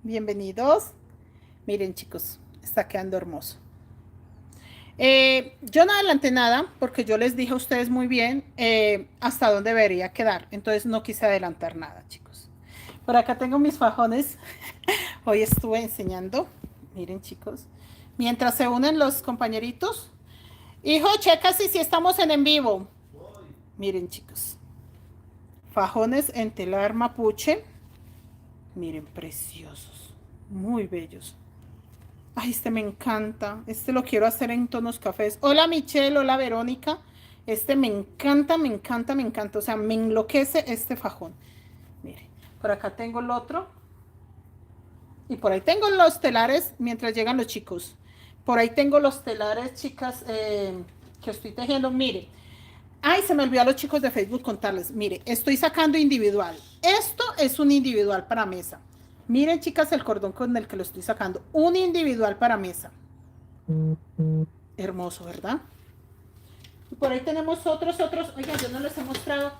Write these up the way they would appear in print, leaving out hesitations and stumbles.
Bienvenidos. Miren, chicos, está quedando hermoso. Yo no adelanté nada porque yo les dije a ustedes muy bien hasta dónde debería quedar. Entonces no quise adelantar nada, chicos. Por acá tengo mis fajones. Hoy estuve enseñando. Miren, chicos. Mientras se unen los compañeritos. Hijo, checa si estamos en vivo. Miren, chicos. Fajones en telar mapuche. Miren, preciosos. Muy bellos. Ay, este me encanta. Este lo quiero hacer en tonos cafés. Hola Michelle, hola Verónica. Este me encanta, me encanta, me encanta. O sea, me enloquece este fajón. Mire, por acá tengo el otro. Y por ahí tengo los telares mientras llegan los chicos. Por ahí tengo los telares, chicas, que estoy tejiendo. Mire. Ay, se me olvidó a los chicos de Facebook contarles. Mire, estoy sacando individual. Esto es un individual para mesa. Miren, chicas, el cordón con el que lo estoy sacando. Un individual para mesa. Hermoso, ¿verdad? Y por ahí tenemos otros. Oigan, yo no les he mostrado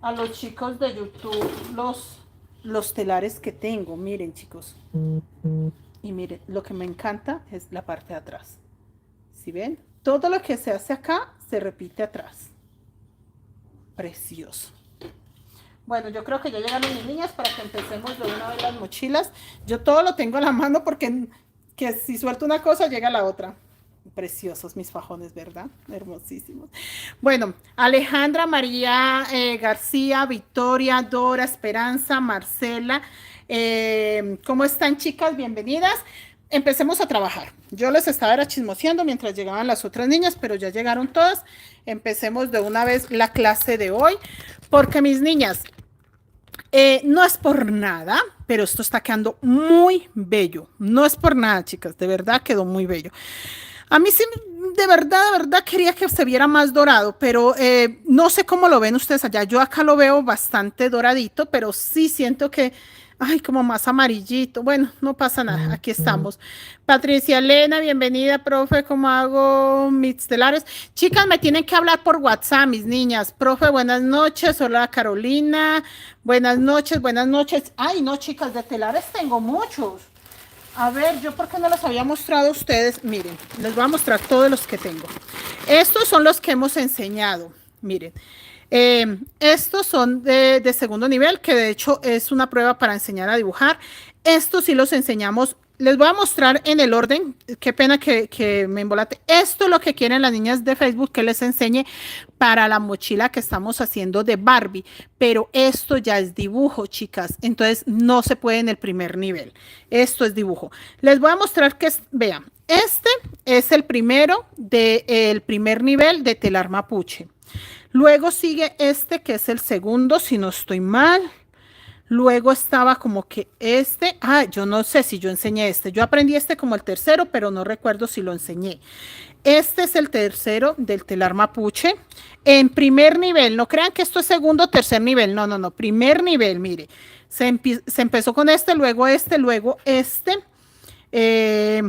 a los chicos de YouTube los telares que tengo. Miren, chicos. Y miren, lo que me encanta es la parte de atrás. ¿Sí ven? Todo lo que se hace acá se repite atrás. Precioso. Bueno, yo creo que ya llegaron mis niñas para que empecemos de una vez las mochilas. Yo todo lo tengo a la mano porque que si suelto una cosa llega la otra. Preciosos mis fajones, ¿verdad? Hermosísimos. Bueno, Alejandra, María García, Victoria, Dora, Esperanza, Marcela. ¿Cómo están, chicas? Bienvenidas. Empecemos a trabajar. Yo les estaba chismoseando mientras llegaban las otras niñas, pero ya llegaron todas. Empecemos de una vez la clase de hoy, porque mis niñas, no es por nada, pero esto está quedando muy bello. No es por nada, chicas, de verdad quedó muy bello. A mí sí, de verdad quería que se viera más dorado, pero no sé cómo lo ven ustedes allá. Yo acá lo veo bastante doradito, pero sí siento que, ay, como más amarillito. Bueno, no pasa nada, aquí estamos. Patricia Elena, bienvenida, profe. ¿Cómo hago mis telares? Chicas, me tienen que hablar por WhatsApp, mis niñas. Profe, buenas noches. Hola, Carolina. Buenas noches, buenas noches. Ay, no, chicas, de telares tengo muchos. A ver, yo por qué no los había mostrado a ustedes. Miren, les voy a mostrar todos los que tengo. Estos son los que hemos enseñado. Miren, estos son de segundo nivel, que de hecho es una prueba para enseñar a dibujar. Estos sí los enseñamos. Les voy a mostrar en el orden. Qué pena que me embolate. Esto es lo que quieren las niñas de Facebook que les enseñe para la mochila que estamos haciendo de Barbie. Pero esto ya es dibujo, chicas. Entonces no se puede en el primer nivel. Esto es dibujo. Les voy a mostrar que, vean, este es el primero del primer nivel de telar mapuche. Luego sigue este que es el segundo, si no estoy mal. Luego estaba como que yo no sé si yo enseñé este. Yo aprendí este como el tercero, pero no recuerdo si lo enseñé. Este es el tercero del telar mapuche. En primer nivel, no crean que esto es segundo o tercer nivel. No, no, no. Primer nivel, mire. Se empezó con luego luego este. Eh,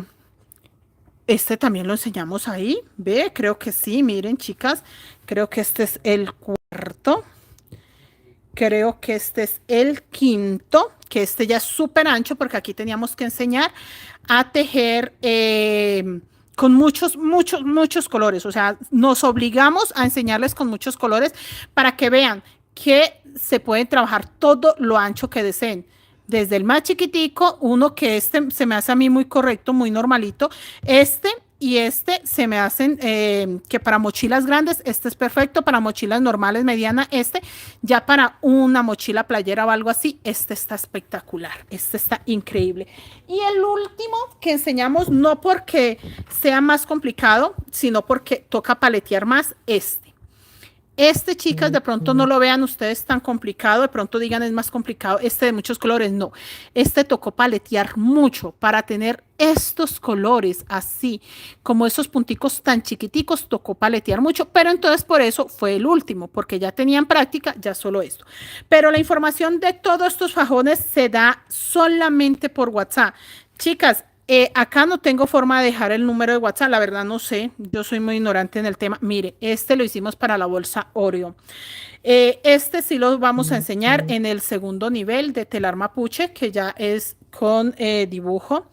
este también lo enseñamos ahí. Ve, creo que sí. Miren, chicas. Creo que este es el cuarto. Creo que este es el quinto, que este ya es súper ancho porque aquí teníamos que enseñar a tejer con muchos colores. O sea, nos obligamos a enseñarles con muchos colores para que vean que se puede trabajar todo lo ancho que deseen. Desde el más chiquitico, uno que se me hace a mí muy correcto, muy normalito. Y este se me hacen que para mochilas grandes, este es perfecto, para mochilas normales, mediana, ya para una mochila playera o algo así, este está espectacular, este está increíble. Y el último que enseñamos, no porque sea más complicado, sino porque toca paletear más, chicas, de pronto no lo vean ustedes tan complicado, de pronto digan es más complicado, de muchos colores, no. Tocó paletear mucho para tener estos colores así, como esos punticos tan chiquiticos, tocó paletear mucho, pero entonces por eso fue el último, porque ya tenían práctica, ya solo esto. Pero la información de todos estos fajones se da solamente por WhatsApp. Chicas, acá no tengo forma de dejar el número de WhatsApp, la verdad no sé, yo soy muy ignorante en el tema. Mire, lo hicimos para la bolsa Oreo. Sí lo vamos a enseñar en el segundo nivel de telar mapuche, que ya es con dibujo.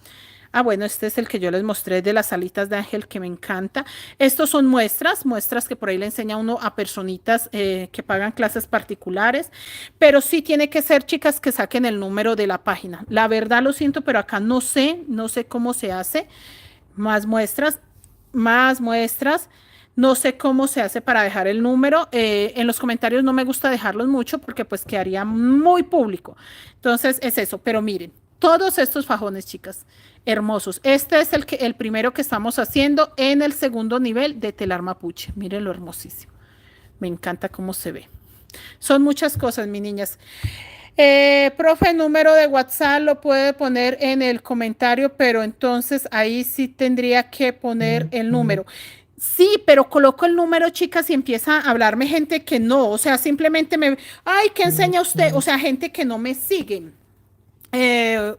Ah, bueno, este es el que yo les mostré de las alitas de ángel que me encanta. Estos son muestras que por ahí le enseña uno a personitas que pagan clases particulares, pero sí tiene que ser chicas que saquen el número de la página. La verdad lo siento, pero acá no sé cómo se hace. Más muestras, más muestras. No sé cómo se hace para dejar el número. En los comentarios no me gusta dejarlos mucho porque pues quedaría muy público. Entonces es eso, pero miren, todos estos fajones, chicas, hermosos. Este es el primero que estamos haciendo en el segundo nivel de telar mapuche. Miren lo hermosísimo. Me encanta cómo se ve. Son muchas cosas, mis niñas. Profe, número de WhatsApp lo puede poner en el comentario, pero entonces ahí sí tendría que poner el número. Sí, pero coloco el número, chicas, y empieza a hablarme gente que no, o sea, simplemente ay, ¿qué enseña usted? O sea, gente que no me sigue.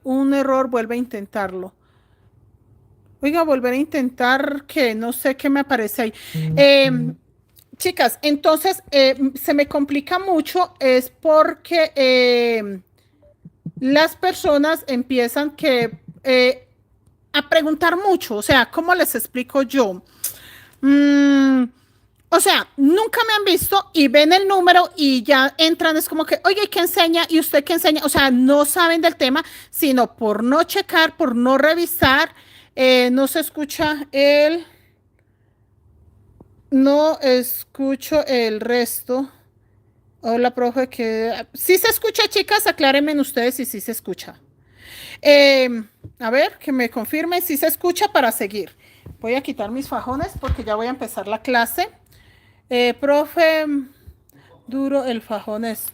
Un error, vuelve a intentarlo. Oiga, volver a intentar que no sé qué me aparece ahí. Chicas, entonces se me complica mucho, es porque las personas empiezan a preguntar mucho, o sea, ¿cómo les explico yo? O sea, nunca me han visto y ven el número y ya entran, es como que, oye, ¿qué enseña? ¿Y usted qué enseña? O sea, no saben del tema, sino por no checar, por no revisar, no se escucha no escucho el resto. Hola, profe, que sí se escucha, chicas, aclárenme ustedes si sí se escucha. A ver, que me confirmen si se escucha para seguir. Voy a quitar mis fajones porque ya voy a empezar la clase. Profe, duro el fajón es.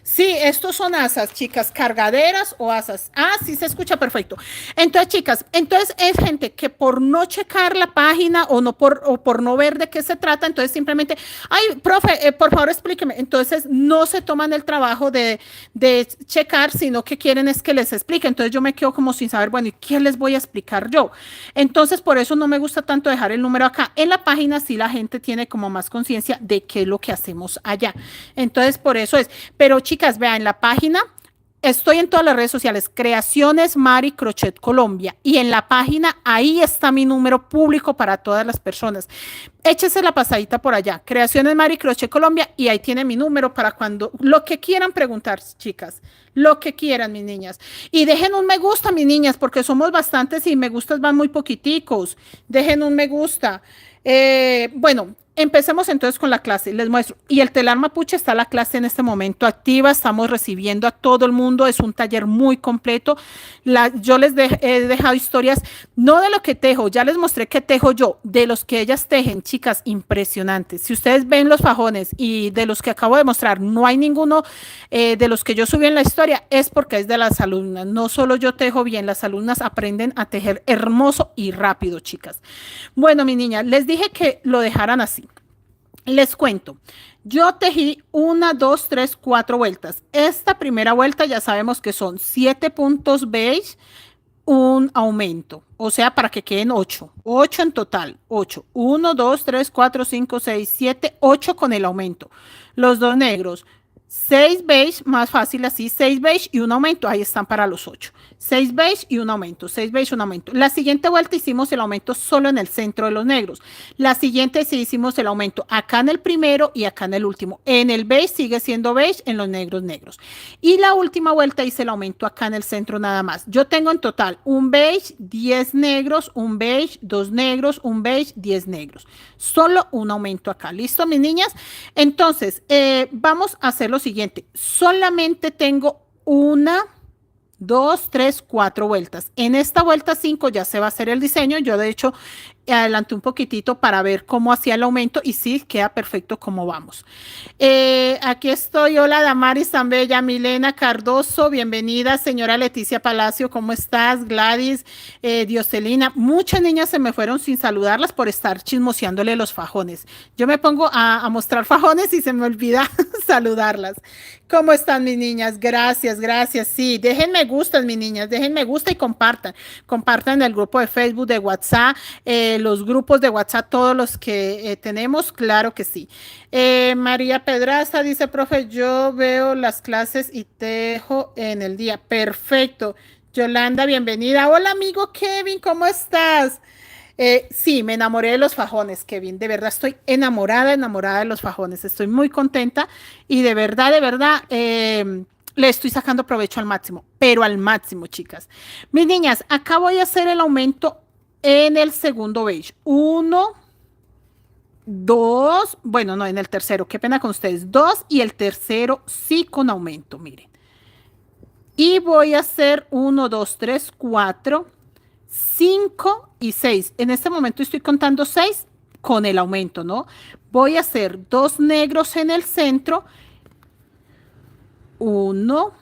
Sí, estos son asas, chicas, cargaderas o asas. Ah, sí, se escucha perfecto. Entonces, chicas, entonces es gente que por no checar la página o por no ver de qué se trata, entonces simplemente, ay, profe, por favor explíqueme. Entonces no se toman el trabajo de checar, sino que quieren es que les explique. Entonces yo me quedo como sin saber, bueno, ¿y qué les voy a explicar yo? Entonces por eso no me gusta tanto dejar el número acá. En la página sí la gente tiene como más conciencia de qué es lo que hacemos allá. Entonces por eso es. Pero chicas, vean, en la página, estoy en todas las redes sociales, Creaciones Mari Crochet Colombia, y en la página, ahí está mi número público para todas las personas. Échese la pasadita por allá, Creaciones Mari Crochet Colombia, y ahí tiene mi número para cuando, lo que quieran preguntar, chicas, lo que quieran, mis niñas. Y dejen un me gusta, mis niñas, porque somos bastantes y me gustas van muy poquiticos. Dejen un me gusta. Bueno, empecemos entonces con la clase, les muestro. Y el telar mapuche está la clase en este momento activa, estamos recibiendo a todo el mundo, es un taller muy completo. Yo les he dejado historias, no de lo que tejo, ya les mostré que tejo yo, de los que ellas tejen, chicas, impresionantes. Si ustedes ven los fajones y de los que acabo de mostrar, no hay ninguno de los que yo subí en la historia, es porque es de las alumnas. No solo yo tejo bien, las alumnas aprenden a tejer hermoso y rápido, chicas. Bueno, mi niña, les dije que lo dejaran así. Les cuento, yo tejí 1, 2, 3, 4 vueltas. Esta primera vuelta ya sabemos que son 7 puntos beige, un aumento, o sea, para que queden 8. 8 en total, 8. 1, 2, 3, 4, 5, 6, 7, 8 con el aumento. Los dos negros, 6 beige, más fácil así, 6 beige y un aumento, ahí están para los 8. 6 beige y un aumento, 6 beige, un aumento. La siguiente vuelta hicimos el aumento solo en el centro de los negros. La siguiente sí hicimos el aumento acá en el primero y acá en el último. En el beige sigue siendo beige, en los negros, negros. Y la última vuelta hice el aumento acá en el centro nada más. Yo tengo en total un beige, 10 negros, un beige, 2 negros, un beige, 10 negros. Solo un aumento acá. ¿Listo, mis niñas? Entonces, vamos a hacer lo siguiente. Solamente tengo 1, 2, 3, 4 vueltas. En esta vuelta 5 ya se va a hacer el diseño. Yo de hecho adelanté un poquitito para ver cómo hacía el aumento y sí, queda perfecto como vamos. Aquí estoy. Hola, Damaris tan bella. Milena Cardoso, bienvenida. Señora Leticia Palacio, ¿cómo estás? Gladys, Dioselina. Muchas niñas se me fueron sin saludarlas por estar chismoseándole los fajones. Yo me pongo a mostrar fajones y se me olvida saludarlas. ¿Cómo están mis niñas? Gracias, gracias. Sí, dejen me gustas, mis niñas, dejen me gusta y compartan. Compartan el grupo de Facebook, de WhatsApp, los grupos de WhatsApp, todos los que tenemos, claro que sí. María Pedraza dice, profe, yo veo las clases y te dejo en el día. Perfecto. Yolanda, bienvenida. Hola, amigo Kevin, ¿cómo estás? Sí, me enamoré de los fajones, Kevin. De verdad estoy enamorada, enamorada de los fajones. Estoy muy contenta y de verdad, le estoy sacando provecho al máximo, pero al máximo, chicas. Mis niñas, acá voy a hacer el aumento en el segundo beige. Uno, dos, bueno, no, en el tercero, qué pena con ustedes. Dos y el tercero sí con aumento, miren. Y voy a hacer uno, dos, tres, cuatro, 5 y 6. En este momento estoy contando 6 con el aumento, ¿no? Voy a hacer 2 negros en el centro, 1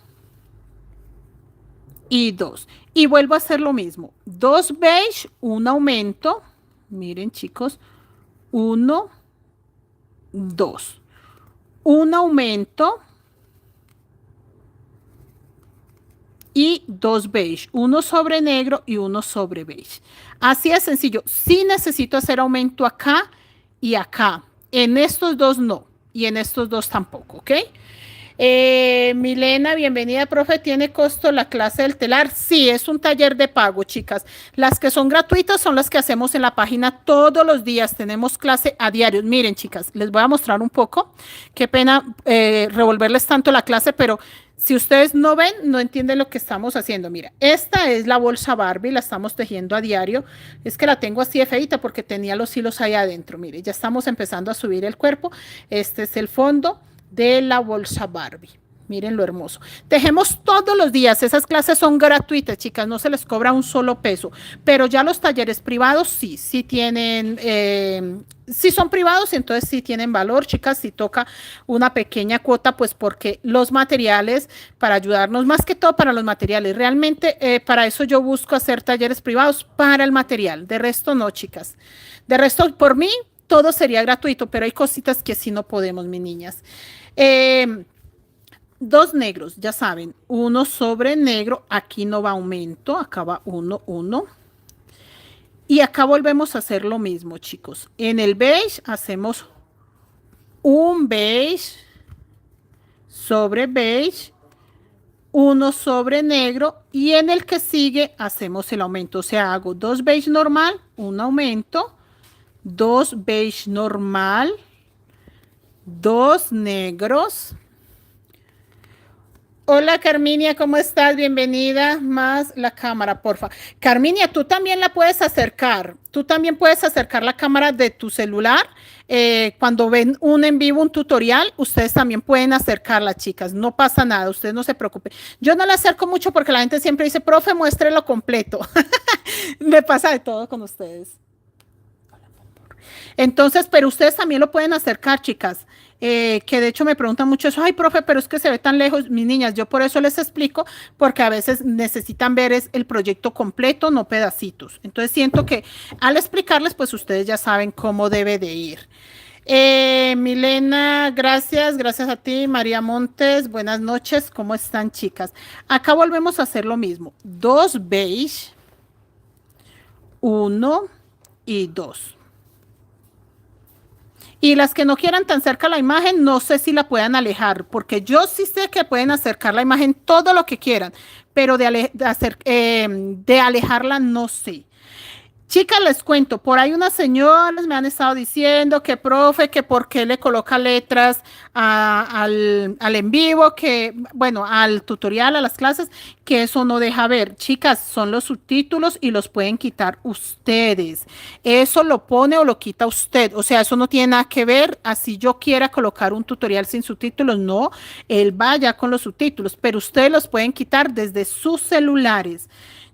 y 2. Y vuelvo a hacer lo mismo. 2 beige, un aumento. Miren, chicos, 1, 2. Un aumento y 2 beige, uno sobre negro y uno sobre beige. Así es sencillo. Sí necesito hacer aumento acá y acá. En estos dos no y en estos dos tampoco, ¿ok? Milena, bienvenida, profe. ¿Tiene costo la clase del telar? Sí, es un taller de pago, chicas. Las que son gratuitas son las que hacemos en la página todos los días. Tenemos clase a diario. Miren, chicas, les voy a mostrar un poco. Qué pena revolverles tanto la clase, pero si ustedes no ven, no entienden lo que estamos haciendo. Mira, esta es la bolsa Barbie, la estamos tejiendo a diario. Es que la tengo así de feita porque tenía los hilos ahí adentro. Mire, ya estamos empezando a subir el cuerpo. Este es el fondo de la bolsa Barbie. Miren lo hermoso. Tejemos todos los días. Esas clases son gratuitas, chicas. No se les cobra un solo peso. Pero ya los talleres privados sí tienen, sí son privados, entonces sí tienen valor, chicas. Sí toca una pequeña cuota, pues porque los materiales, para ayudarnos más que todo para los materiales. Realmente para eso yo busco hacer talleres privados para el material. De resto no, chicas. De resto, por mí, todo sería gratuito, pero hay cositas que sí no podemos, mis niñas. 2 negros, ya saben, uno sobre negro, aquí no va aumento, acá va 1, 1. Y acá volvemos a hacer lo mismo, chicos. En el beige hacemos un beige sobre beige, uno sobre negro y en el que sigue hacemos el aumento. O sea, hago 2 beige normal, un aumento, 2 beige normal, 2 negros. Hola Carminia, ¿cómo estás? Bienvenida. Más la cámara, porfa. Carminia, tú también la puedes acercar. Tú también puedes acercar la cámara de tu celular. Cuando ven un en vivo, un tutorial, ustedes también pueden acercarla, chicas. No pasa nada, ustedes no se preocupen. Yo no la acerco mucho porque la gente siempre dice, profe, muéstrelo completo. Me pasa de todo con ustedes. Entonces, pero ustedes también lo pueden acercar, chicas. Que de hecho me preguntan mucho eso, ay, profe, pero es que se ve tan lejos, mis niñas, yo por eso les explico, porque a veces necesitan ver el proyecto completo, no pedacitos. Entonces siento que al explicarles, pues ustedes ya saben cómo debe de ir. Milena, gracias a ti. María Montes, buenas noches, ¿cómo están, chicas? Acá volvemos a hacer lo mismo, 2 beige, 1 y 2. Y las que no quieran tan cerca la imagen, no sé si la puedan alejar, porque yo sí sé que pueden acercar la imagen todo lo que quieran, pero de alejarla no sé. Chicas, les cuento, por ahí unas señoras me han estado diciendo que profe, que por qué le coloca letras al en vivo, que bueno, al tutorial, a las clases, que eso no deja ver. Chicas, son los subtítulos y los pueden quitar ustedes. Eso lo pone o lo quita usted. O sea, eso no tiene nada que ver. Así yo quiera colocar un tutorial sin subtítulos, no, él va ya con los subtítulos, pero ustedes los pueden quitar desde sus celulares.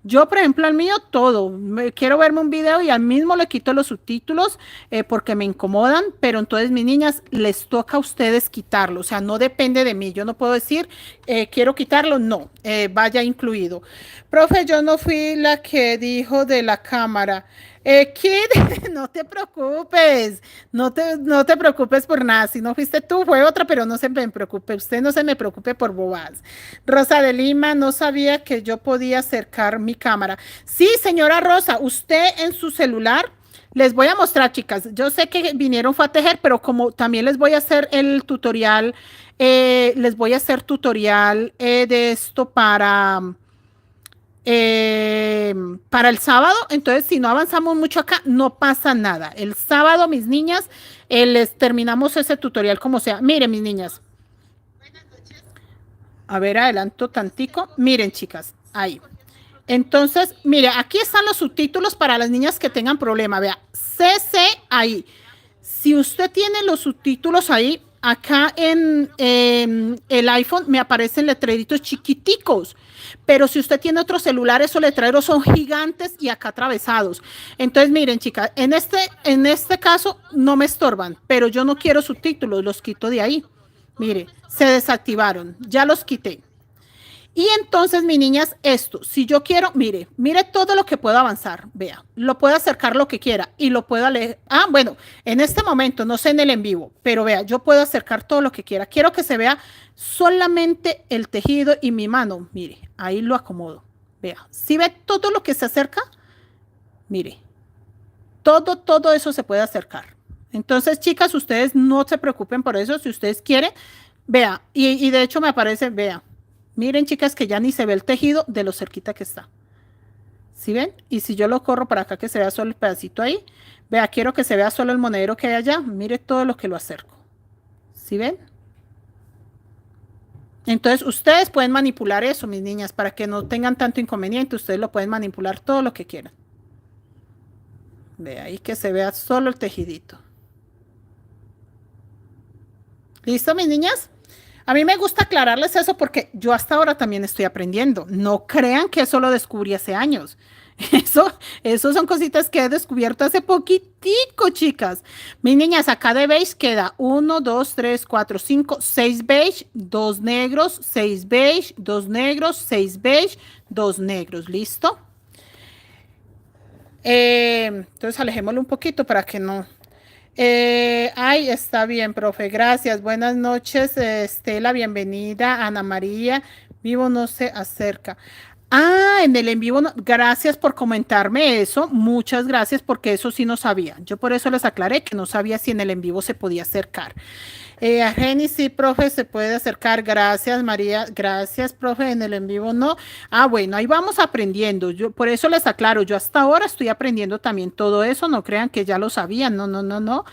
Yo, por ejemplo, al mío todo, quiero verme un video y al mismo le quito los subtítulos porque me incomodan, pero entonces mis niñas les toca a ustedes quitarlo, o sea, no depende de mí, yo no puedo decir quiero quitarlo, no, vaya incluido. Profe, yo no fui la que dijo de la cámara, Kid, no te preocupes, no te preocupes por nada. Si no fuiste tú, fue otra, pero no se me preocupe. Usted no se me preocupe por bobadas. Rosa de Lima, no sabía que yo podía acercar mi cámara. Sí, señora Rosa, usted en su celular, les voy a mostrar, chicas. Yo sé que vinieron fue a tejer, pero como también les voy a hacer el tutorial, les voy a hacer tutorial de esto para el sábado. Entonces, si no avanzamos mucho acá, no pasa nada. El sábado, mis niñas, les terminamos ese tutorial como sea. Miren, mis niñas. A ver, adelanto tantico. Miren, chicas, ahí. Entonces, mire, aquí están los subtítulos para las niñas que tengan problema. Vea, CC ahí. Si usted tiene los subtítulos ahí, acá en el iPhone me aparecen letreritos chiquiticos, pero si usted tiene otro celular, esos letreros son gigantes y acá atravesados. Entonces, miren, chicas, en este caso no me estorban, pero yo no quiero subtítulos, los quito de ahí. Mire, se desactivaron, ya los quité. Y entonces, mis niñas, esto, si yo quiero, mire todo lo que puedo avanzar, vea, lo puedo acercar lo que quiera y lo puedo leer. Ah, bueno, en este momento, no sé en el en vivo, pero vea, yo puedo acercar todo lo que quiera. Quiero que se vea solamente el tejido y mi mano, mire, ahí lo acomodo. Vea, si ve todo lo que se acerca, mire, todo eso se puede acercar. Entonces, chicas, ustedes no se preocupen por eso, si ustedes quieren, vea, y de hecho me aparece, vea. Miren, chicas, que ya ni se ve el tejido de lo cerquita que está. ¿Sí ven? Y si yo lo corro para acá, que se vea solo el pedacito ahí. Vea, quiero que se vea solo el monedero que hay allá. Mire todo lo que lo acerco. ¿Sí ven? Entonces, ustedes pueden manipular eso, mis niñas, para que no tengan tanto inconveniente. Ustedes lo pueden manipular todo lo que quieran. Vea ahí que se vea solo el tejidito. ¿Listo, mis niñas? A mí me gusta aclararles eso porque yo hasta ahora también estoy aprendiendo. No crean que eso lo descubrí hace años. Eso son cositas que he descubierto hace poquitico, chicas. Mis niñas, acá de beige queda 1, 2, 3, 4, 5, 6 beige, 2 negros, 6 beige, 2 negros, 6 beige, 2 negros. ¿Listo? Entonces alejémoslo un poquito para que no... ay, está bien, profe, gracias. Buenas noches, Estela, bienvenida. Ana María, vivo no se acerca. Ah, en el en vivo, gracias por comentarme eso. Muchas gracias porque eso sí no sabía. Yo por eso les aclaré que no sabía si en el en vivo se podía acercar. A Jenny, sí, profe, se puede acercar. Gracias, María. Gracias, profe, en el en vivo no. Ah, bueno, ahí vamos aprendiendo. Yo por eso les aclaro, yo hasta ahora estoy aprendiendo también todo eso. No crean que ya lo sabían. No, no, no, no.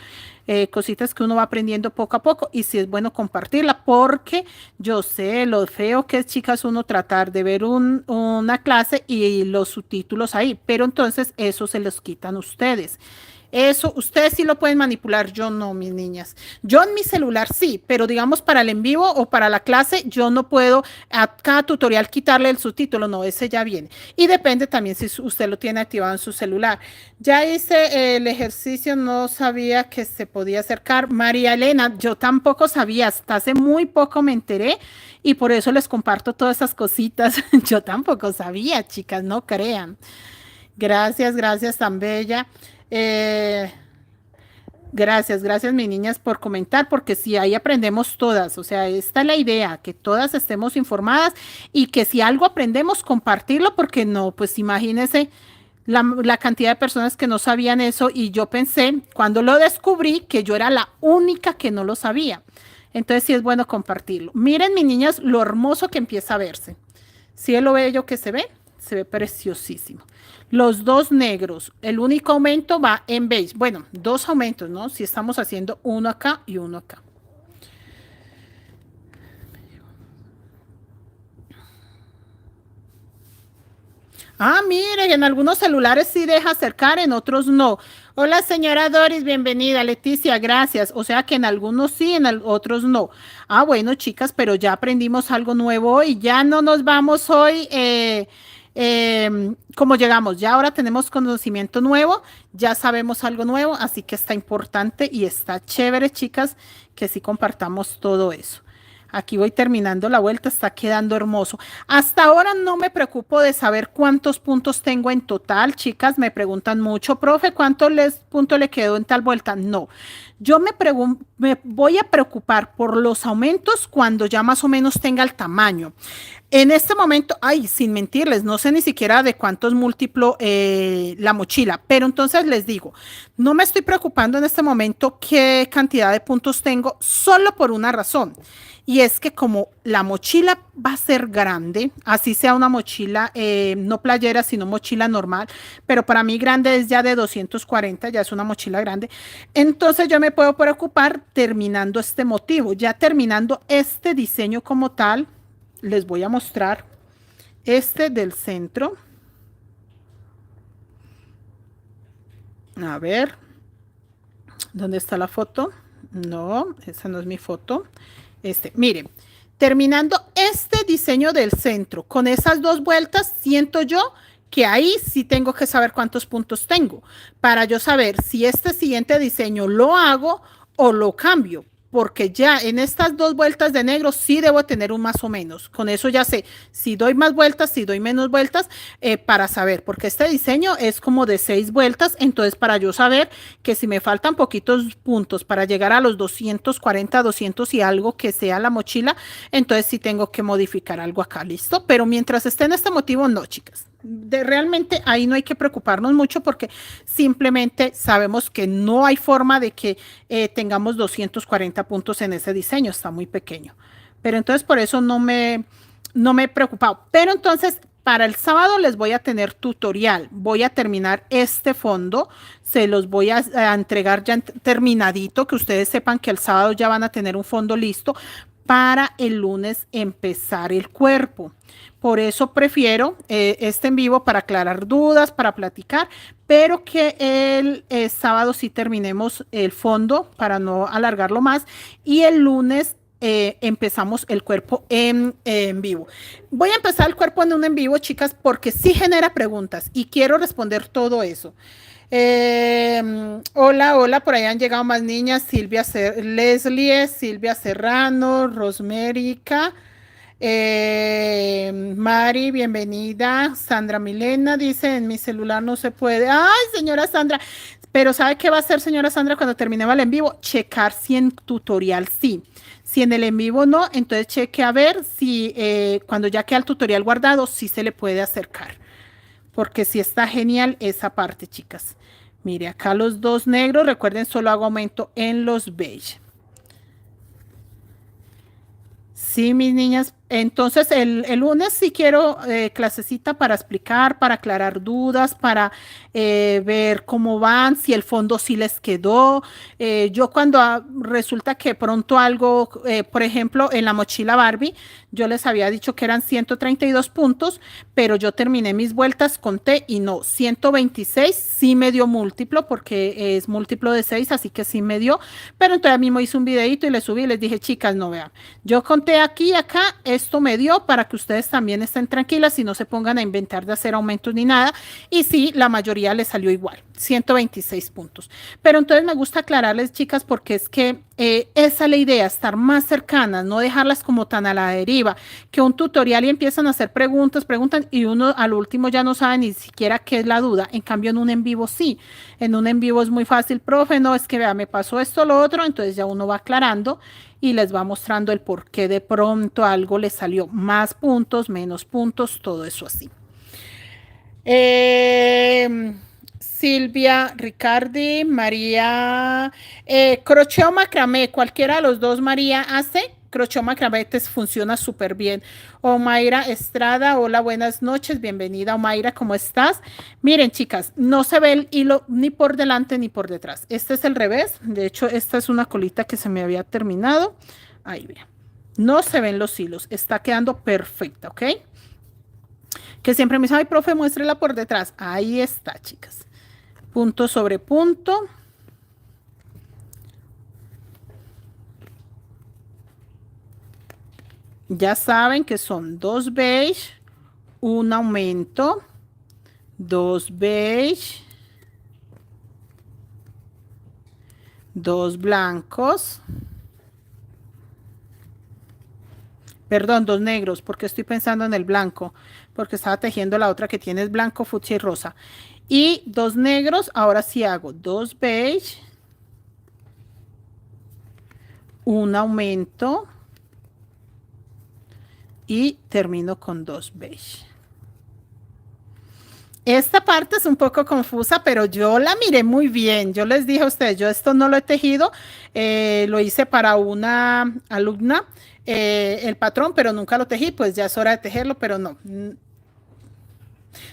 Cositas que uno va aprendiendo poco a poco y sí es bueno compartirla porque yo sé lo feo que es, chicas, uno tratar de ver una clase y los subtítulos ahí, pero entonces eso se los quitan ustedes. Eso, ustedes sí lo pueden manipular, yo no, mis niñas. Yo en mi celular sí, pero digamos para el en vivo o para la clase, yo no puedo a cada tutorial quitarle el subtítulo, no, ese ya viene. Y depende también si usted lo tiene activado en su celular. Ya hice el ejercicio, no sabía que se podía acercar. María Elena, yo tampoco sabía, hasta hace muy poco me enteré y por eso les comparto todas esas cositas. Yo tampoco sabía, chicas, no crean. Gracias, gracias, tan bella. Eh, gracias, mis niñas, por comentar, porque si ahí aprendemos todas, o sea, esta es la idea, que todas estemos informadas y que si algo aprendemos, compartirlo, porque no, pues imagínense la cantidad de personas que no sabían eso y yo pensé, cuando lo descubrí, que yo era la única que no lo sabía. Entonces sí es bueno compartirlo. Miren, mis niñas, lo hermoso que empieza a verse. ¿Sí es lo bello que se ve preciosísimo. Los dos negros, el único aumento va en beige. Bueno, dos aumentos, ¿no? Si estamos haciendo uno acá y uno acá. Ah, miren, en algunos celulares sí deja acercar, en otros no. Hola, señora Doris, bienvenida. Leticia, gracias. O sea que en algunos sí, en otros no. Ah, bueno, chicas, pero ya aprendimos algo nuevo hoy. Ya no nos vamos hoy como llegamos. Ya ahora tenemos conocimiento nuevo, ya sabemos algo nuevo, así que está importante y está chévere, chicas, que sí compartamos todo eso. Aquí voy terminando la vuelta, está quedando hermoso. Hasta ahora no me preocupo de saber cuántos puntos tengo en total. Chicas me preguntan mucho, profe, punto le quedó en tal vuelta? No, yo me voy a preocupar por los aumentos cuando ya más o menos tenga el tamaño. En este momento, ay, sin mentirles, no sé ni siquiera de cuántos múltiplo la mochila, pero entonces les digo, no me estoy preocupando en este momento qué cantidad de puntos tengo, solo por una razón. Y es que como la mochila va a ser grande, así sea una mochila no playera, sino mochila normal, pero para mí grande es ya de 240, ya es una mochila grande, entonces yo me puedo preocupar terminando este motivo, ya terminando este diseño como tal. Les voy a mostrar este del centro. A ver, ¿dónde está la foto? No, esa no es mi foto. Miren, terminando este diseño del centro, con esas dos vueltas, siento yo que ahí sí tengo que saber cuántos puntos tengo, para yo saber si este siguiente diseño lo hago o lo cambio, porque ya en estas dos vueltas de negro sí debo tener un más o menos. Con eso ya sé si doy más vueltas, si doy menos vueltas, para saber, porque este diseño es como de 6 vueltas, entonces para yo saber que si me faltan poquitos puntos para llegar a los 240, 200 y algo que sea la mochila, entonces sí tengo que modificar algo acá, ¿listo? Pero mientras esté en este motivo, no, chicas. Realmente ahí no hay que preocuparnos mucho porque simplemente sabemos que no hay forma de que tengamos 240 puntos en ese diseño, está muy pequeño. Pero entonces por eso no me he preocupado. Pero entonces para el sábado les voy a tener tutorial. Voy a terminar este fondo, se los voy a entregar ya terminadito, que ustedes sepan que el sábado ya van a tener un fondo listo para el lunes empezar el cuerpo. Por eso prefiero este en vivo para aclarar dudas, para platicar, pero que el sábado sí terminemos el fondo para no alargarlo más y el lunes empezamos el cuerpo en vivo. Voy a empezar el cuerpo en un en vivo, chicas, porque sí genera preguntas y quiero responder todo eso. Hola, hola, por ahí han llegado más niñas, Leslie, Silvia Serrano, Rosmérica. Mari, bienvenida. Sandra Milena dice, en mi celular no se puede. Ay, señora Sandra, pero ¿sabe qué va a hacer, señora Sandra, cuando terminemos el en vivo? Checar si en tutorial sí. Si en el en vivo no, entonces cheque a ver si cuando ya queda el tutorial guardado, sí se le puede acercar. Porque sí está genial esa parte, chicas. Mire, acá los dos negros, recuerden, solo hago aumento en los beige. Sí, mis niñas. Entonces, el lunes sí quiero clasecita para explicar, para aclarar dudas, para ver cómo van, si el fondo sí les quedó. Yo cuando resulta que pronto algo, por ejemplo, en la mochila Barbie, yo les había dicho que eran 132 puntos, pero yo terminé mis vueltas, conté y no, 126 sí me dio múltiplo porque es múltiplo de 6, así que sí me dio. Pero entonces mismo hice un videito y les subí y les dije, chicas, no vean, yo conté aquí y acá, esto me dio para que ustedes también estén tranquilas y no se pongan a inventar de hacer aumentos ni nada. Y sí, la mayoría les salió igual, 126 puntos. Pero entonces me gusta aclararles, chicas, porque es que esa es la idea, estar más cercanas, no dejarlas como tan a la deriva, que un tutorial y empiezan a hacer preguntas, preguntan y uno al último ya no sabe ni siquiera qué es la duda. En cambio, en un en vivo sí. En un en vivo es muy fácil, profe, no, es que vea, me pasó esto, lo otro, entonces ya uno va aclarando y les va mostrando el por qué de pronto algo les salió más puntos, menos puntos, todo eso así. Silvia, Ricardi, María, crochet o macramé, cualquiera de los dos, María, hace. Crochet o macramé te funciona súper bien. Omaira Estrada, hola, buenas noches, bienvenida, Omaira, ¿cómo estás? Miren, chicas, no se ve el hilo ni por delante ni por detrás. Este es el revés, de hecho, esta es una colita que se me había terminado. Ahí vean, no se ven los hilos, está quedando perfecta, ¿ok? Que siempre me dice, ay, profe, muéstrela por detrás. Ahí está, chicas. Punto sobre punto. Ya saben que son 2 beige, un aumento, 2 beige, 2 blancos, Perdón, dos negros, porque estoy pensando en el blanco, porque estaba tejiendo la otra que tiene es blanco, fucsia y rosa. Y dos negros, ahora sí hago dos beige, un aumento y termino con dos beige. Esta parte es un poco confusa, pero yo la miré muy bien. Yo les dije a ustedes, yo esto no lo he tejido, lo hice para una alumna, el patrón, pero nunca lo tejí, pues ya es hora de tejerlo, pero no.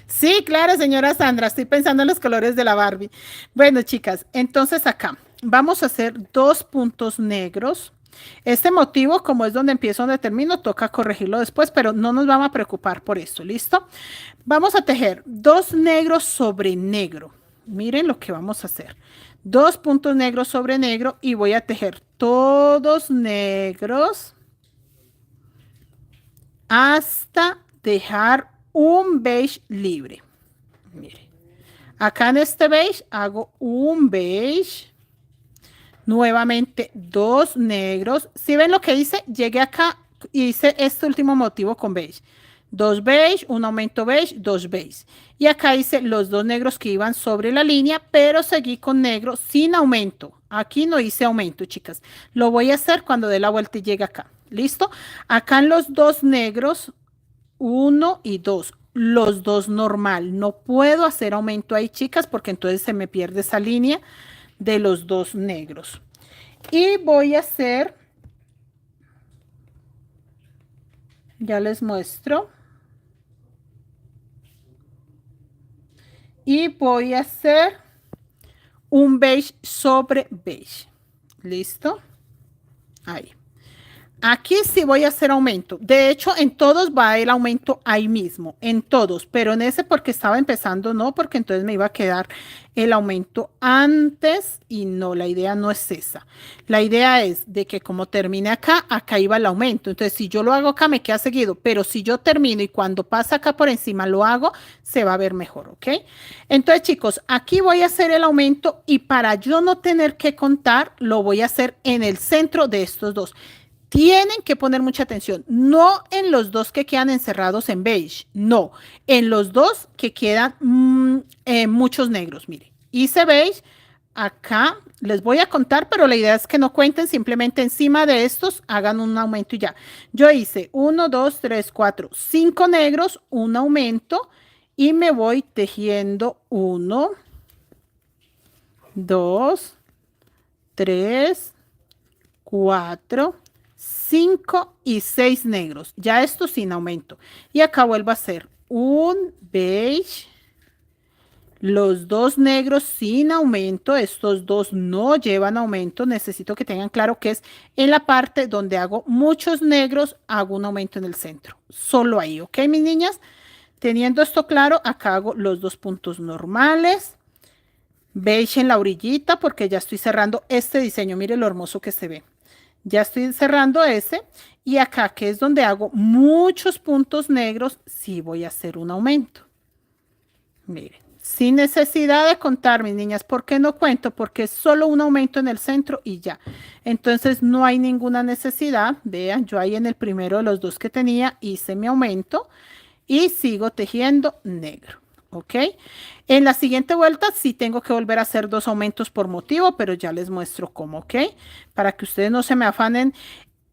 Sí, claro, señora Sandra, estoy pensando en los colores de la Barbie. Bueno, chicas, entonces acá vamos a hacer dos puntos negros. Este motivo, como es donde empiezo, donde termino, toca corregirlo después, pero no nos vamos a preocupar por esto, ¿listo? Vamos a tejer dos negros sobre negro. Miren lo que vamos a hacer. Dos puntos negros sobre negro y voy a tejer todos negros hasta dejar un beige libre. Mire, acá en este beige hago un beige, nuevamente dos negros. Si ven lo que hice, llegué acá y hice este último motivo con beige. Dos beige, un aumento beige, dos beige. Y acá hice los dos negros que iban sobre la línea, pero seguí con negro sin aumento. Aquí no hice aumento, chicas. Lo voy a hacer cuando dé la vuelta y llegue acá. ¿Listo? Acá en los dos negros, uno y dos, los dos normal. No puedo hacer aumento ahí, chicas, porque entonces se me pierde esa línea de los dos negros. Y voy a hacer, ya les muestro. Y voy a hacer un beige sobre beige. ¿Listo? Ahí. Aquí sí voy a hacer aumento. De hecho, en todos va el aumento ahí mismo, en todos, pero en ese porque estaba empezando, no, porque entonces me iba a quedar el aumento antes y no, la idea no es esa. La idea es de que como termine acá, acá iba el aumento. Entonces, si yo lo hago acá, me queda seguido, pero si yo termino y cuando pasa acá por encima lo hago, se va a ver mejor, ¿ok? Entonces, chicos, aquí voy a hacer el aumento y para yo no tener que contar, lo voy a hacer en el centro de estos dos. Tienen que poner mucha atención, no en los dos que quedan encerrados en beige, no, en los dos que quedan muchos negros. Miren, hice beige, acá les voy a contar, pero la idea es que no cuenten, simplemente encima de estos hagan un aumento y ya. Yo hice 1, 2, 3, 4, 5 negros, un aumento y me voy tejiendo 1, 2, 3, 4, 5 y 6 negros. Ya esto sin aumento. Y acá vuelvo a hacer un beige, los dos negros sin aumento. Estos dos no llevan aumento. Necesito que tengan claro que es en la parte donde hago muchos negros, hago un aumento en el centro. Solo ahí, ¿ok, mis niñas? Teniendo esto claro, acá hago los dos puntos normales. Beige en la orillita porque ya estoy cerrando este diseño. Mire lo hermoso que se ve. Ya estoy cerrando ese y acá que es donde hago muchos puntos negros, sí voy a hacer un aumento. Miren, sin necesidad de contar, mis niñas. ¿Por qué no cuento? Porque es solo un aumento en el centro y ya. Entonces no hay ninguna necesidad. Vean, yo ahí en el primero de los dos que tenía hice mi aumento y sigo tejiendo negro. ¿Ok? En la siguiente vuelta sí tengo que volver a hacer dos aumentos por motivo, pero ya les muestro cómo, ¿ok? Para que ustedes no se me afanen.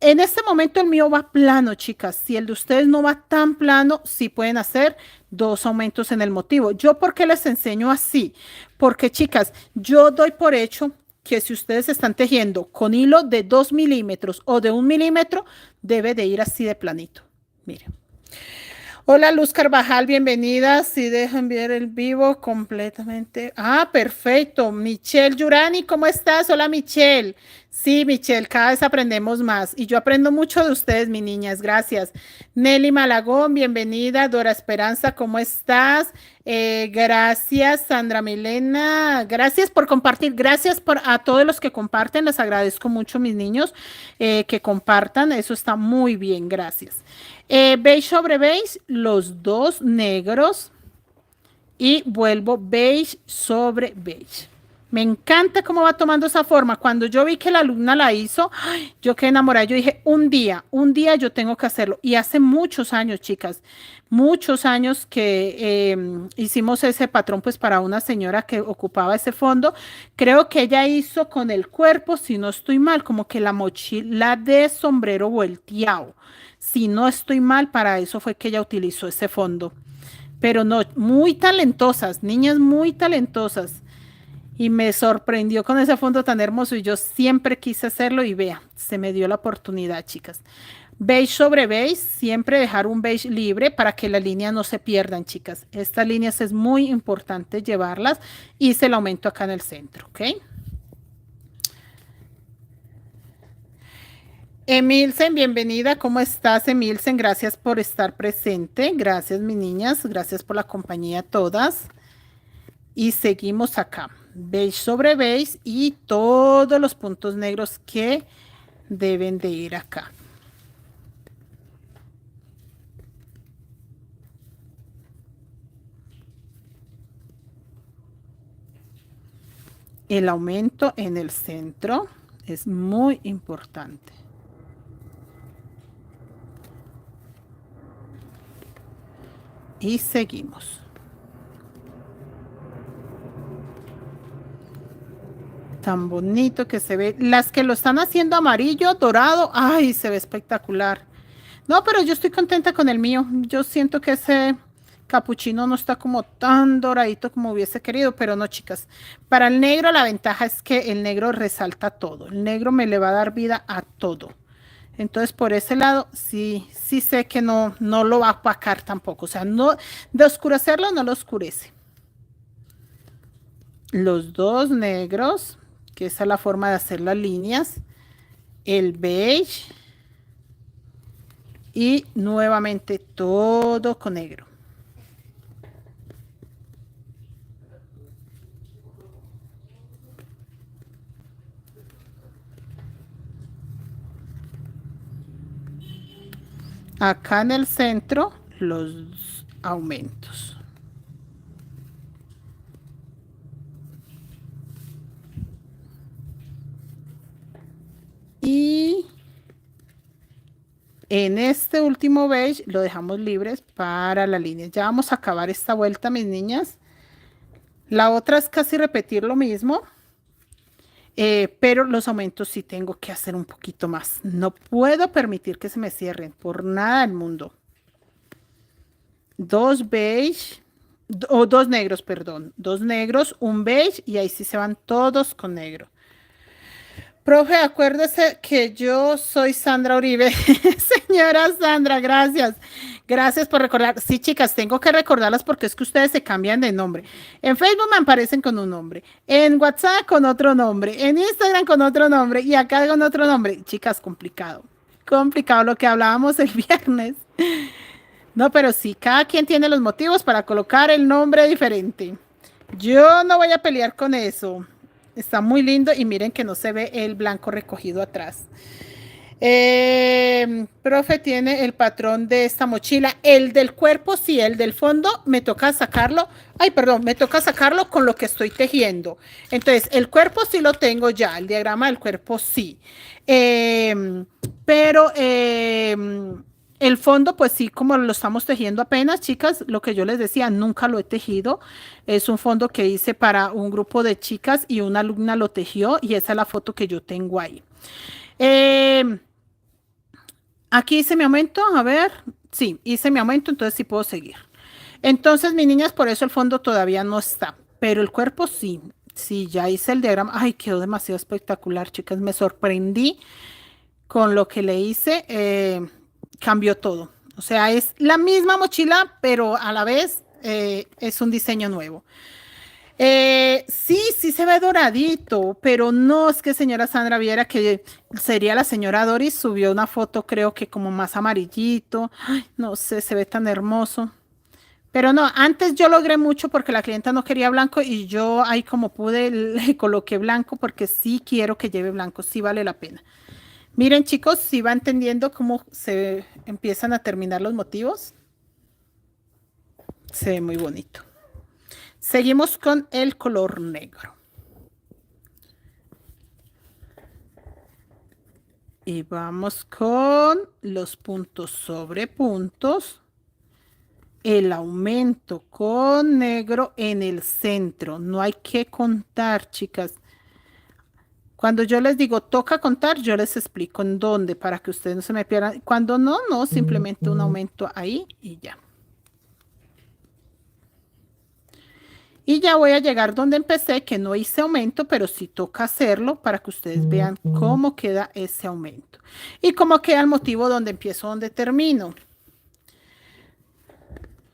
En este momento el mío va plano, chicas. Si el de ustedes no va tan plano, sí pueden hacer dos aumentos en el motivo. ¿Yo por qué les enseño así? Porque, chicas, yo doy por hecho que si ustedes están tejiendo con hilo de 2 milímetros o de 1 milímetro, debe de ir así de planito. Miren. Hola Luz Carvajal, bienvenida. Si dejan ver el vivo completamente. Ah, perfecto. Michelle Yurani, ¿cómo estás? Hola Michelle. Sí, Michelle, cada vez aprendemos más. Y yo aprendo mucho de ustedes, mis niñas. Gracias. Nelly Malagón, bienvenida. Dora Esperanza, ¿cómo estás? Gracias, Sandra Milena. Gracias por compartir. Gracias a todos los que comparten. Les agradezco mucho, mis niños, que compartan. Eso está muy bien. Gracias. Beige sobre beige, los dos negros y vuelvo beige sobre beige. Me encanta cómo va tomando esa forma. Cuando yo vi que la alumna la hizo, ¡ay! Yo quedé enamorada. Yo dije, un día yo tengo que hacerlo. Y hace muchos años, chicas, muchos años que hicimos ese patrón pues para una señora que ocupaba ese fondo. Creo que ella hizo con el cuerpo, si no estoy mal, como que la mochila de sombrero volteado. Si no estoy mal, para eso fue que ella utilizó ese fondo. Pero no, muy talentosas, niñas muy talentosas. Y me sorprendió con ese fondo tan hermoso y yo siempre quise hacerlo y vea, se me dio la oportunidad, chicas. Beige sobre beige, siempre dejar un beige libre para que las líneas no se pierdan, chicas. Estas líneas es muy importante llevarlas. Hice el aumento acá en el centro, ¿ok? Emilsen, bienvenida. ¿Cómo estás, Emilsen? Gracias por estar presente. Gracias, mis niñas. Gracias por la compañía a todas. Y seguimos acá. Beige sobre beige y todos los puntos negros que deben de ir acá. El aumento en el centro es muy importante. Y seguimos. Tan bonito que se ve. Las que lo están haciendo amarillo, dorado, ay, se ve espectacular. No, pero yo estoy contenta con el mío. Yo siento que ese capuchino no está como tan doradito como hubiese querido, pero no, chicas. Para el negro la ventaja es que el negro resalta todo. El negro me le va a dar vida a todo. Entonces, por ese lado, sí, sí sé que no lo va a opacar tampoco. O sea, no, de oscurecerlo no lo oscurece. Los dos negros, que esa es la forma de hacer las líneas. El beige. Y nuevamente todo con negro. Acá en el centro, los aumentos. Y en este último beige lo dejamos libres para la línea. Ya vamos a acabar esta vuelta, mis niñas. La otra es casi repetir lo mismo, pero los aumentos sí tengo que hacer un poquito más. No puedo permitir que se me cierren por nada del mundo. Dos beige, o dos negros, perdón. Dos negros, un beige y ahí sí se van todos con negro. Profe, acuérdese que yo soy Sandra Uribe. Señora Sandra, gracias. Gracias por recordar. Sí, chicas, tengo que recordarlas porque es que ustedes se cambian de nombre. En Facebook me aparecen con un nombre, en WhatsApp con otro nombre, en Instagram con otro nombre y acá con otro nombre. Chicas, complicado. Complicado lo que hablábamos el viernes. No, pero sí, cada quien tiene los motivos para colocar el nombre diferente. Yo no voy a pelear con eso. Está muy lindo y miren que no se ve el blanco recogido atrás. Profe, tiene el patrón de esta mochila. El del cuerpo, sí, el del fondo me toca sacarlo. Ay, perdón, me toca sacarlo con lo que estoy tejiendo. Entonces, el cuerpo sí lo tengo ya, el diagrama del cuerpo sí. Pero el fondo, pues sí, como lo estamos tejiendo apenas, chicas, lo que yo les decía, nunca lo he tejido. Es un fondo que hice para un grupo de chicas y una alumna lo tejió y esa es la foto que yo tengo ahí. Aquí hice mi aumento, a ver, sí, hice mi aumento, entonces sí puedo seguir. Entonces, mis niñas, por eso el fondo todavía no está, pero el cuerpo sí, sí, ya hice el diagrama. Ay, quedó demasiado espectacular, chicas, me sorprendí con lo que le hice, cambió todo. O sea, es la misma mochila, pero a la vez es un diseño nuevo. Sí, sí se ve doradito, pero no es que señora Sandra viera que sería la señora Doris, subió una foto creo que como más amarillito, ay, no sé, se ve tan hermoso. Pero no, antes yo logré mucho porque la clienta no quería blanco y yo ahí como pude le coloqué blanco porque sí quiero que lleve blanco, sí vale la pena. Miren chicos, si va entendiendo cómo se empiezan a terminar los motivos, se ve muy bonito. Seguimos con el color negro. Y vamos con los puntos sobre puntos. El aumento con negro en el centro. No hay que contar, chicas. Cuando yo les digo toca contar, yo les explico en dónde para que ustedes no se me pierdan. Cuando no, no, simplemente un aumento ahí y ya. Y ya voy a llegar donde empecé, que no hice aumento, pero sí toca hacerlo para que ustedes vean cómo queda ese aumento. Y cómo queda el motivo donde empiezo, donde termino.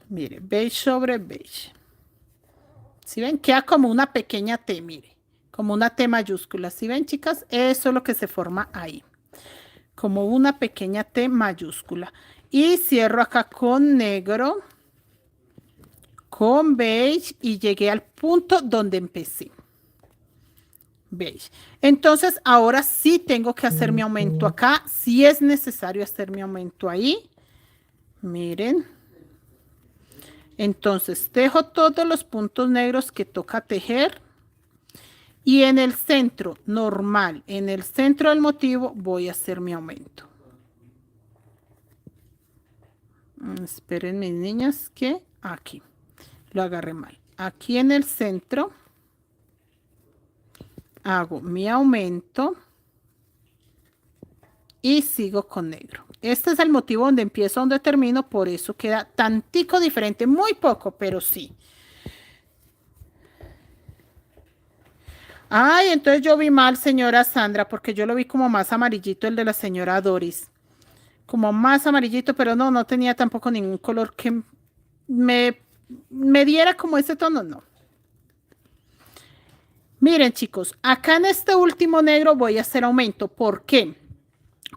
Mire, beige sobre beige. ¿Sí ven? Queda como una pequeña T, mire. Como una T mayúscula. ¿Sí ven, chicas? Eso es lo que se forma ahí. Como una pequeña T mayúscula. Y cierro acá con negro, con beige y llegué al punto donde empecé. Beige. Entonces, ahora sí tengo que hacer mi aumento acá. Sí es necesario hacer mi aumento ahí. Miren. Entonces, tejo todos los puntos negros que toca tejer. Y en el centro, normal, en el centro del motivo, voy a hacer mi aumento. Esperen, mis niñas, que aquí lo agarré mal. Aquí en el centro hago mi aumento y sigo con negro. Este es el motivo donde empiezo, donde termino, por eso queda tantico diferente, muy poco, pero sí. Ay, entonces yo vi mal, señora Sandra, porque yo lo vi como más amarillito el de la señora Doris. Como más amarillito, pero no, no tenía tampoco ningún color que me diera como ese tono, no. Miren, chicos, acá en este último negro voy a hacer aumento. ¿Por qué?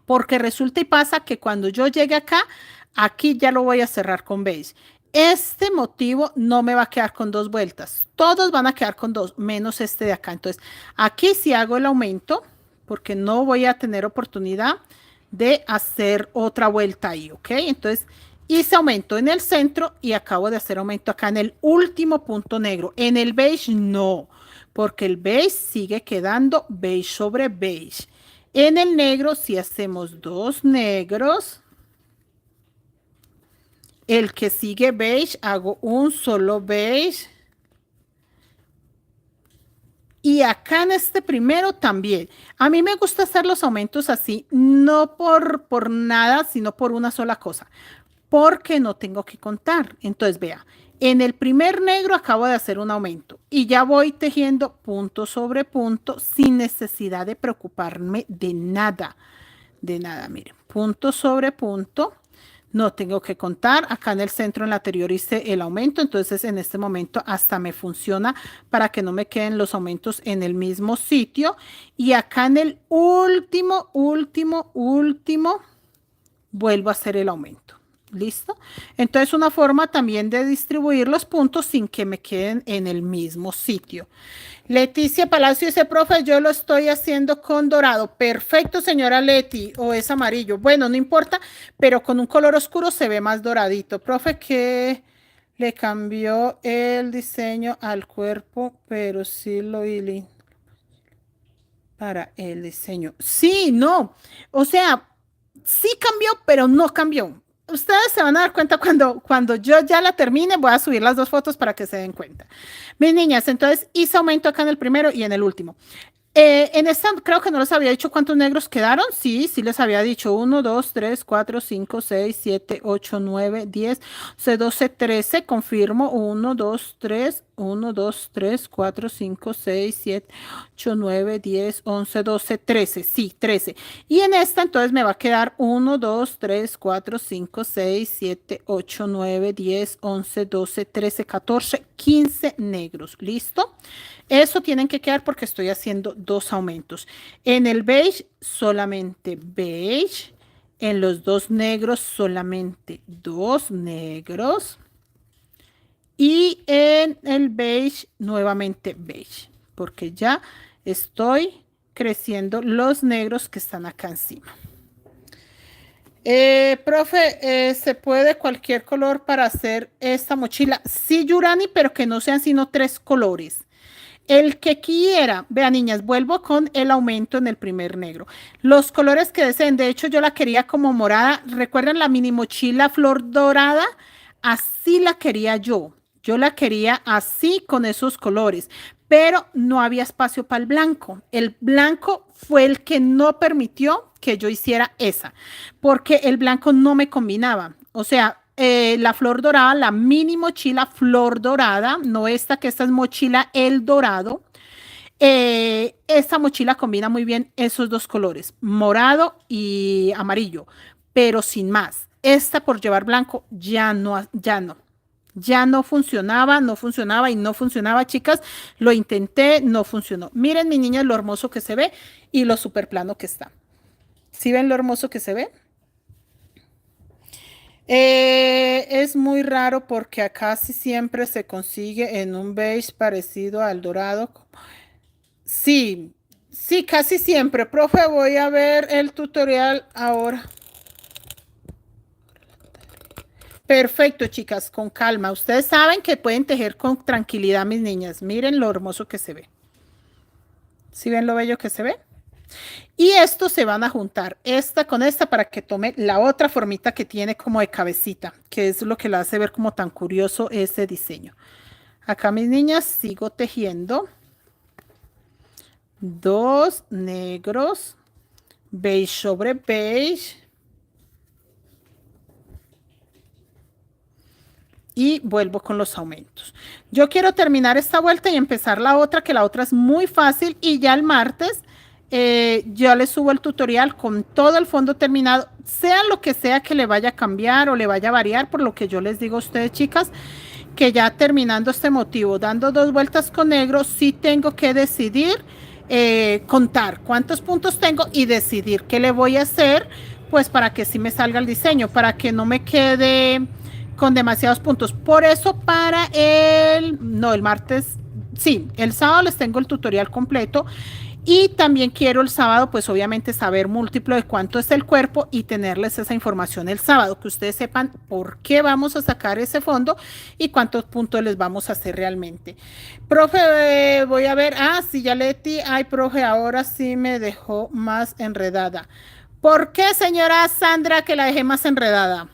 Porque resulta y pasa que cuando yo llegue acá, aquí ya lo voy a cerrar con beige. Este motivo no me va a quedar con dos vueltas. Todos van a quedar con dos, menos este de acá. Entonces, aquí sí hago el aumento, porque no voy a tener oportunidad de hacer otra vuelta ahí, ¿ok? Entonces, hice aumento en el centro y acabo de hacer aumento acá en el último punto negro. En el beige no, porque el beige sigue quedando beige sobre beige. En el negro, si hacemos dos negros, el que sigue beige, hago un solo beige. Y acá en este primero también. A mí me gusta hacer los aumentos así, no por nada, sino por una sola cosa. Porque no tengo que contar. Entonces, vea, en el primer negro acabo de hacer un aumento y ya voy tejiendo punto sobre punto sin necesidad de preocuparme de nada. De nada, miren, punto sobre punto. No tengo que contar. Acá en el centro, en la anterior hice el aumento, entonces en este momento hasta me funciona para que no me queden los aumentos en el mismo sitio. Y acá en el último, vuelvo a hacer el aumento. ¿Listo? Entonces una forma también de distribuir los puntos sin que me queden en el mismo sitio. Leticia Palacio dice, profe, yo lo estoy haciendo con dorado. Perfecto, señora Leti, o es amarillo. Bueno, no importa, pero con un color oscuro se ve más doradito. Profe, que le cambió el diseño al cuerpo, pero sí lo hili para el diseño. Sí, no. O sea, sí cambió, pero no cambió. Ustedes se van a dar cuenta cuando yo ya la termine, voy a subir las dos fotos para que se den cuenta. Mis niñas, entonces hice aumento acá en el primero y en el último. En esta creo que no les había dicho cuántos negros quedaron. Sí, sí les había dicho 1, 2, 3, 4, 5, 6, 7, 8, 9, 10, 11, 12, 13. Confirmo 1, 2, 3, 1, 2, 3, 4, 5, 6, 7, 8, 9, 10, 11, 12, 13. Sí, 13. Y en esta entonces me va a quedar 1, 2, 3, 4, 5, 6, 7, 8, 9, 10, 11, 12, 13, 14, 15 negros. ¿Listo? Eso tienen que quedar porque estoy haciendo dos aumentos. En el beige solamente beige. En los dos negros solamente dos negros. Y en el beige nuevamente beige. Porque ya estoy creciendo los negros que están acá encima. Profe, ¿se puede cualquier color para hacer esta mochila? Sí, Yurani, pero que no sean sino tres colores. El que quiera, vean niñas, vuelvo con el aumento en el primer negro. Los colores que deseen, de hecho yo la quería como morada. ¿Recuerdan la mini mochila flor dorada? Así la quería yo. Yo la quería así con esos colores, pero no había espacio para el blanco. El blanco fue el que no permitió que yo hiciera esa, porque el blanco no me combinaba. O sea, la flor dorada, la mini mochila flor dorada, no esta que esta es mochila el dorado. Esta mochila combina muy bien esos dos colores, morado y amarillo, pero sin más. Esta por llevar blanco ya no funcionaba, no funcionaba y no funcionaba, chicas. Lo intenté, no funcionó. Miren, mi niña, lo hermoso que se ve y lo súper plano que está. ¿Sí ven lo hermoso que se ve? Es muy raro porque acá sí siempre se consigue en un beige parecido al dorado. Sí, sí, casi siempre. Profe, voy a ver el tutorial ahora. Perfecto, chicas, con calma. Ustedes saben que pueden tejer con tranquilidad, mis niñas. Miren lo hermoso que se ve. ¿Sí ven lo bello que se ve? Y estos se van a juntar, esta con esta, para que tome la otra formita que tiene como de cabecita, que es lo que la hace ver como tan curioso este diseño. Acá, mis niñas, sigo tejiendo. Dos negros, beige sobre beige. Y vuelvo con los aumentos. Yo quiero terminar esta vuelta y empezar la otra, que la otra es muy fácil, y ya el martes yo les subo el tutorial con todo el fondo terminado, sea lo que sea que le vaya a cambiar o le vaya a variar, por lo que yo les digo a ustedes, chicas, que ya terminando este motivo, dando dos vueltas con negro, sí tengo que decidir, contar cuántos puntos tengo y decidir qué le voy a hacer, pues para que sí me salga el diseño, para que no me quede con demasiados puntos. Por eso para no, el martes, sí, el sábado les tengo el tutorial completo. Y también quiero el sábado, pues obviamente saber múltiplo de cuánto es el cuerpo y tenerles esa información el sábado, que ustedes sepan por qué vamos a sacar ese fondo y cuántos puntos les vamos a hacer realmente. Profe, voy a ver, sí, ya Leti, ay, profe, ahora sí me dejó más enredada. ¿Por qué, señora Sandra, que la dejé más enredada?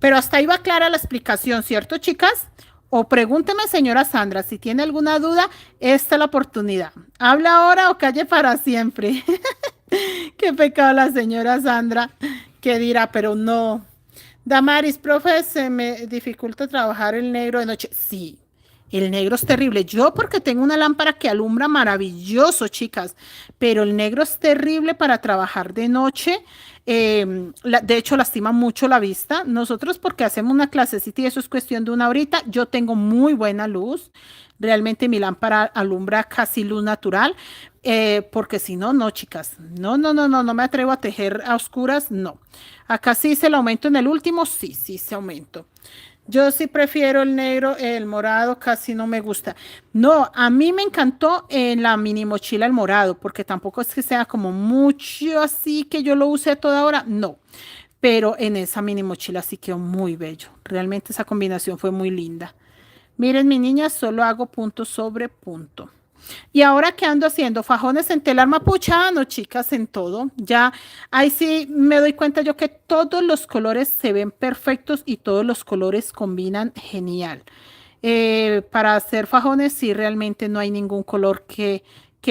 Pero hasta ahí va clara la explicación, ¿cierto, chicas? O pregúnteme, señora Sandra, si tiene alguna duda, esta es la oportunidad. Habla ahora o calle para siempre. Qué pecado la señora Sandra, que dirá, pero no. Damaris, profe, se me dificulta trabajar el negro de noche. Sí, el negro es terrible. Yo porque tengo una lámpara que alumbra maravilloso, chicas, pero el negro es terrible para trabajar de noche. De hecho, lastima mucho la vista. Nosotros porque hacemos una clasecita y eso es cuestión de una horita. Yo tengo muy buena luz. Realmente mi lámpara alumbra casi luz natural. Porque si no, no, chicas. No, no, no, no, no me atrevo a tejer a oscuras. No. Acá sí se el aumento en el último. Sí, sí se aumento. Yo sí prefiero el negro, el morado casi no me gusta. No, a mí me encantó en la mini mochila el morado, porque tampoco es que sea como mucho así que yo lo use a toda hora, no. Pero en esa mini mochila sí quedó muy bello. Realmente esa combinación fue muy linda. Miren, mi niña, solo hago punto sobre punto. Y ahora qué ando haciendo fajones en telar mapucha, no chicas, en todo. Ya ahí sí me doy cuenta yo que todos los colores se ven perfectos y todos los colores combinan genial. Para hacer fajones sí realmente no hay ningún color que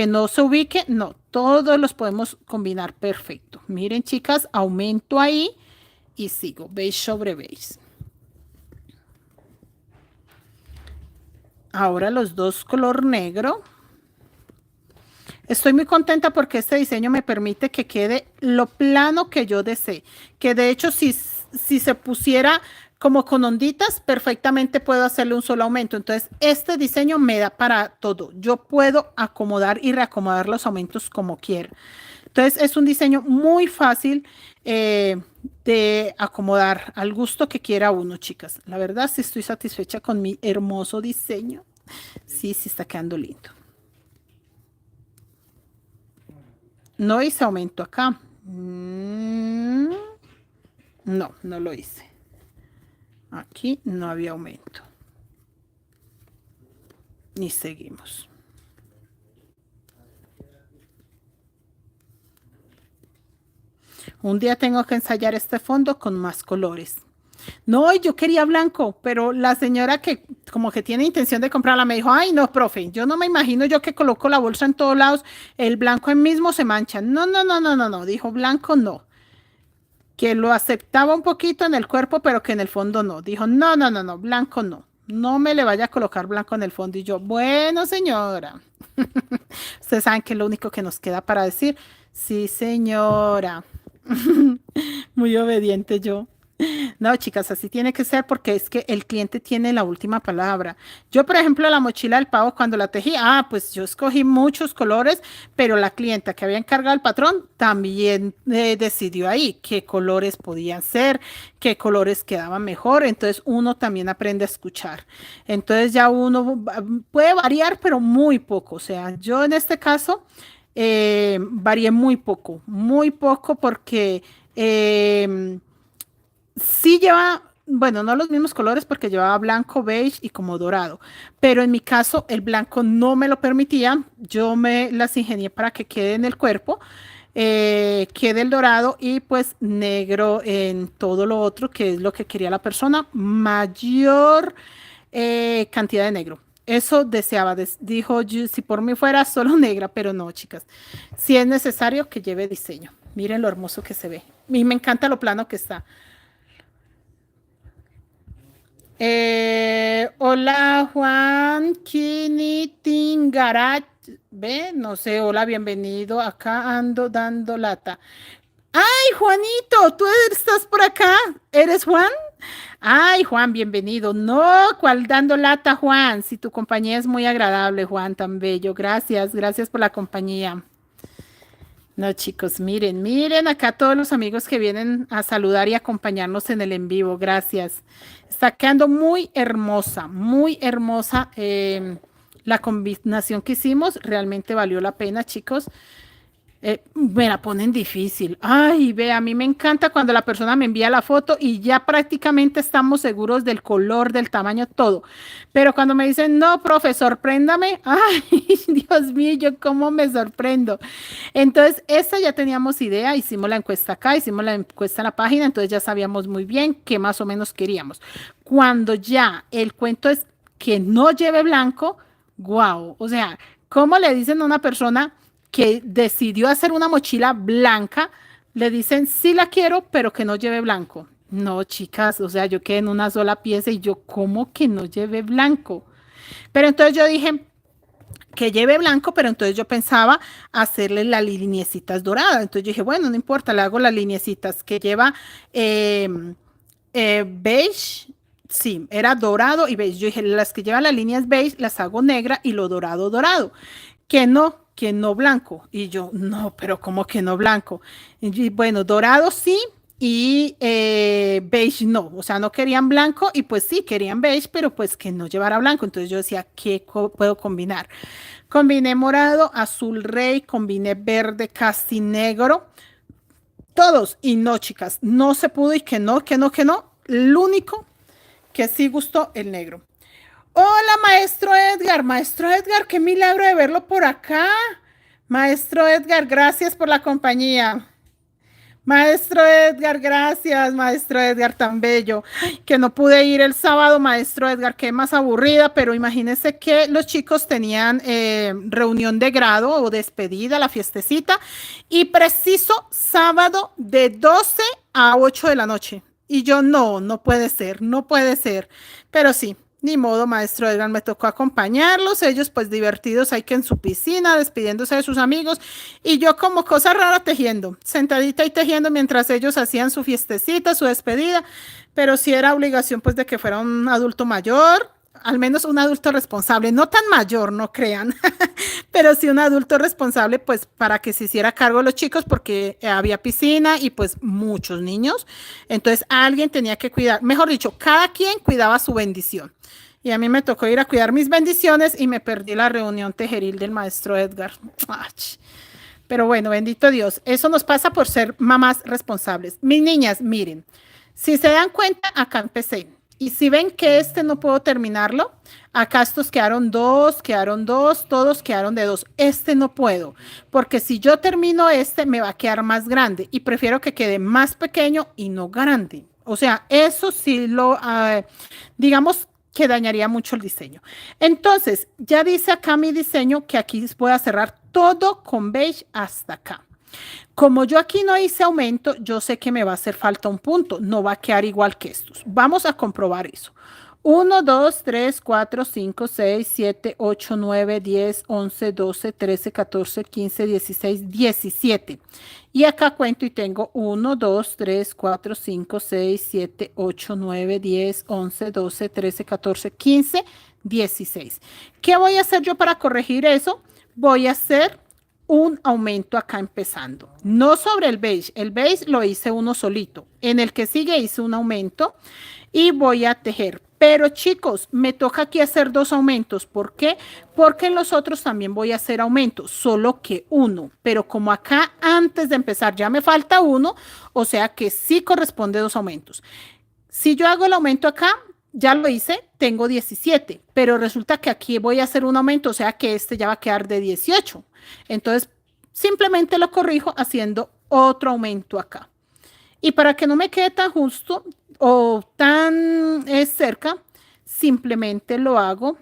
no se ubique, no, todos los podemos combinar perfecto. Miren chicas, aumento ahí y sigo, beige sobre beige. Ahora los dos color negro. Estoy muy contenta porque este diseño me permite que quede lo plano que yo desee. Que de hecho, si se pusiera como con onditas, perfectamente puedo hacerle un solo aumento. Entonces, este diseño me da para todo. Yo puedo acomodar y reacomodar los aumentos como quiera. Entonces, es un diseño muy fácil de acomodar al gusto que quiera uno, chicas. La verdad, sí estoy satisfecha con mi hermoso diseño. Sí, sí está quedando lindo. No hice aumento acá. No, no lo hice. Aquí no había aumento. Y seguimos. Un día tengo que ensayar este fondo con más colores. No, yo quería blanco, pero la señora que como que tiene intención de comprarla me dijo, ay, no, profe, yo no me imagino yo que coloco la bolsa en todos lados, el blanco en mismo se mancha. No, no, no, no, no, no, dijo blanco no, que lo aceptaba un poquito en el cuerpo, pero que en el fondo no. Dijo, no, no, no, no, blanco no, no me le vaya a colocar blanco en el fondo. Y yo, bueno, señora, ustedes saben que es lo único que nos queda para decir, sí, señora. Muy obediente yo. No, chicas, así tiene que ser porque es que el cliente tiene la última palabra. Yo, por ejemplo, la mochila del pavo cuando la tejí, pues yo escogí muchos colores, pero la clienta que había encargado el patrón también decidió ahí qué colores podían ser, qué colores quedaban mejor. Entonces uno también aprende a escuchar. Entonces ya uno puede variar, pero muy poco. O sea, yo en este caso varié muy poco porque... sí lleva, bueno, no los mismos colores porque llevaba blanco, beige y como dorado, pero en mi caso el blanco no me lo permitía, yo me las ingenié para que quede en el cuerpo, quede el dorado y pues negro en todo lo otro, que es lo que quería la persona, mayor cantidad de negro. Eso deseaba, dijo, si por mí fuera solo negra, pero no, chicas, si es necesario que lleve diseño. Miren lo hermoso que se ve. Y me encanta lo plano que está. Hola Juan Kinitingarat, ve, no sé, hola, bienvenido, acá ando dando lata. Ay, Juanito, ¿tú estás por acá? ¿Eres Juan? Ay, Juan, bienvenido. No, ¿cuál dando lata, Juan? Si tu compañía es muy agradable, Juan, tan bello. Gracias, gracias por la compañía. No, chicos, miren, miren acá todos los amigos que vienen a saludar y acompañarnos en el en vivo. Gracias. Está quedando muy hermosa. La combinación que hicimos realmente valió la pena, chicos. Me la ponen difícil. Ay, ve, a mí me encanta cuando la persona me envía la foto y ya prácticamente estamos seguros del color, del tamaño, todo. Pero cuando me dicen, no, profe, sorpréndame, ay, Dios mío, yo cómo me sorprendo. Entonces, esta ya teníamos idea, hicimos la encuesta acá, hicimos la encuesta en la página, entonces ya sabíamos muy bien qué más o menos queríamos. Cuando ya el cuento es que no lleve blanco, wow, o sea, ¿cómo le dicen a una persona que decidió hacer una mochila blanca? Le dicen, sí la quiero, pero que no lleve blanco. No, chicas, o sea, yo quedé en una sola pieza y yo, ¿cómo que no lleve blanco? Pero entonces yo dije, que lleve blanco, pero entonces yo pensaba hacerle las lineecitas doradas. Entonces yo dije, bueno, no importa, le hago las lineecitas que lleva eh, beige. Sí, era dorado y beige. Yo dije, las que llevan las líneas beige las hago negra y lo dorado, dorado. Que no blanco. Y yo, no, pero ¿cómo que no blanco? Y bueno, dorado sí, y beige no, o sea, no querían blanco y pues sí, querían beige, pero pues que no llevara blanco. Entonces yo decía, ¿qué puedo combinar? Combiné morado, azul rey, combiné verde casi negro, todos. Y no, chicas, no se pudo y que no, que no, que no. El único que sí gustó, el negro. Hola, maestro Edgar, qué milagro de verlo por acá. Maestro Edgar, gracias por la compañía. Maestro Edgar, tan bello. Ay, que no pude ir el sábado, maestro Edgar, qué más aburrida, pero imagínese que los chicos tenían reunión de grado o despedida, la fiestecita, y preciso sábado de 12 a 8 de la noche. Y yo, no, no puede ser, no puede ser. Pero sí, ni modo, maestro Edgar, me tocó acompañarlos, ellos pues divertidos ahí que en su piscina, despidiéndose de sus amigos, y yo como cosa rara tejiendo, sentadita y tejiendo mientras ellos hacían su fiestecita, su despedida, pero sí era obligación pues de que fuera un adulto mayor, al menos un adulto responsable, no tan mayor, no crean, pero sí un adulto responsable pues para que se hiciera cargo de los chicos porque había piscina y pues muchos niños, entonces alguien tenía que cuidar, mejor dicho, cada quien cuidaba su bendición. Y a mí me tocó ir a cuidar mis bendiciones y me perdí la reunión tejeril del maestro Edgar. Ach. Pero bueno, bendito Dios. Eso nos pasa por ser mamás responsables. Mis niñas, miren, si se dan cuenta, acá empecé. Y si ven que este no puedo terminarlo, acá estos quedaron dos, todos quedaron de dos. Este no puedo, porque si yo termino este, me va a quedar más grande y prefiero que quede más pequeño y no grande. O sea, eso sí digamos que dañaría mucho el diseño. Entonces, ya dice acá mi diseño que aquí voy a cerrar todo con beige hasta acá. Como yo aquí no hice aumento, yo sé que me va a hacer falta un punto, no va a quedar igual que estos. Vamos a comprobar eso. 1, 2, 3, 4, 5, 6, 7, 8, 9, 10, 11, 12, 13, 14, 15, 16, 17. Y acá cuento y tengo 1, 2, 3, 4, 5, 6, 7, 8, 9, 10, 11, 12, 13, 14, 15, 16. ¿Qué voy a hacer yo para corregir eso? Voy a hacer un aumento acá empezando. No sobre el beige lo hice uno solito. En el que sigue hice un aumento y voy a tejer. Pero chicos, me toca aquí hacer dos aumentos. ¿Por qué? Porque en los otros también voy a hacer aumentos, solo que uno. Pero como acá antes de empezar ya me falta uno, o sea que sí corresponde dos aumentos. Si yo hago el aumento acá, ya lo hice, tengo 17, pero resulta que aquí voy a hacer un aumento, o sea que este ya va a quedar de 18. Entonces, simplemente lo corrijo haciendo otro aumento acá. Y para que no me quede tan justo o tan cerca, simplemente lo hago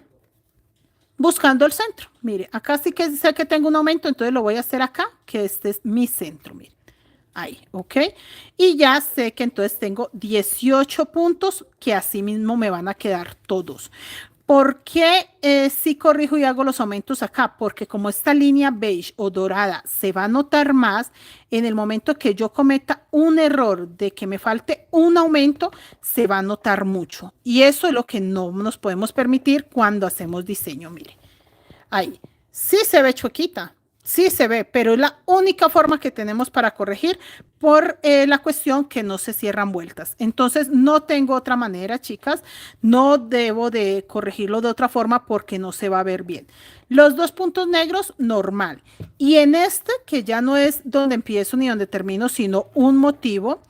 buscando el centro. Mire, acá sí que sé que tengo un aumento, entonces lo voy a hacer acá, que este es mi centro, mire. Ahí, ¿ok? Y ya sé que entonces tengo 18 puntos que así mismo me van a quedar todos. ¿Por qué si corrijo y hago los aumentos acá? Porque como esta línea beige o dorada se va a notar más, en el momento que yo cometa un error de que me falte un aumento, se va a notar mucho. Y eso es lo que no nos podemos permitir cuando hacemos diseño, mire. Ahí, sí se ve chuequita, sí se ve, pero es la única forma que tenemos para corregir por la cuestión que no se cierran vueltas. Entonces, no tengo otra manera, chicas, no debo de corregirlo de otra forma porque no se va a ver bien. Los dos puntos negros, normal. Y en este, que ya no es donde empiezo ni donde termino, sino un motivo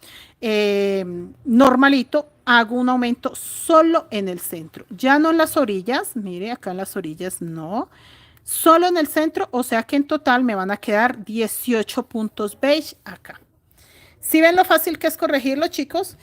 normalito, hago un aumento solo en el centro, ya no en las orillas, mire acá en las orillas no, solo en el centro, o sea que en total me van a quedar 18 puntos beige acá. ¿Sí ven lo fácil que es corregirlo, chicos?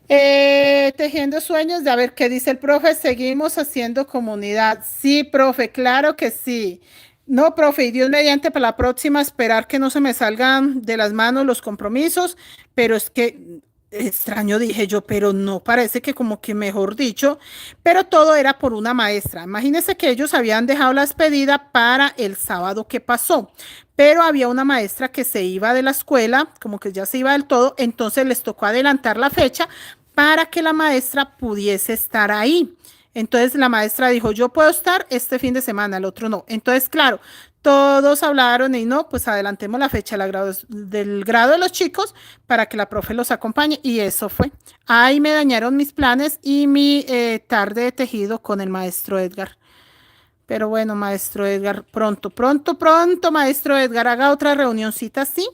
Tejiendo sueños, de a ver qué dice el profe, seguimos haciendo comunidad. Sí, profe, claro que sí. No, profe, y Dios mediante para la próxima esperar que no se me salgan de las manos los compromisos, pero es que extraño, dije yo, pero no parece que como que mejor dicho, pero todo era por una maestra. Imagínense que ellos habían dejado la despedida para el sábado que pasó, pero había una maestra que se iba de la escuela, como que ya se iba del todo, entonces les tocó adelantar la fecha para que la maestra pudiese estar ahí. Entonces la maestra dijo, yo puedo estar este fin de semana, el otro no. Entonces, claro, todos hablaron y no, pues adelantemos la fecha del grado de los chicos para que la profe los acompañe y eso fue. Ahí me dañaron mis planes y mi tarde de tejido con el maestro Edgar. Pero bueno, maestro Edgar, pronto, pronto, pronto, maestro Edgar, haga otra reunioncita así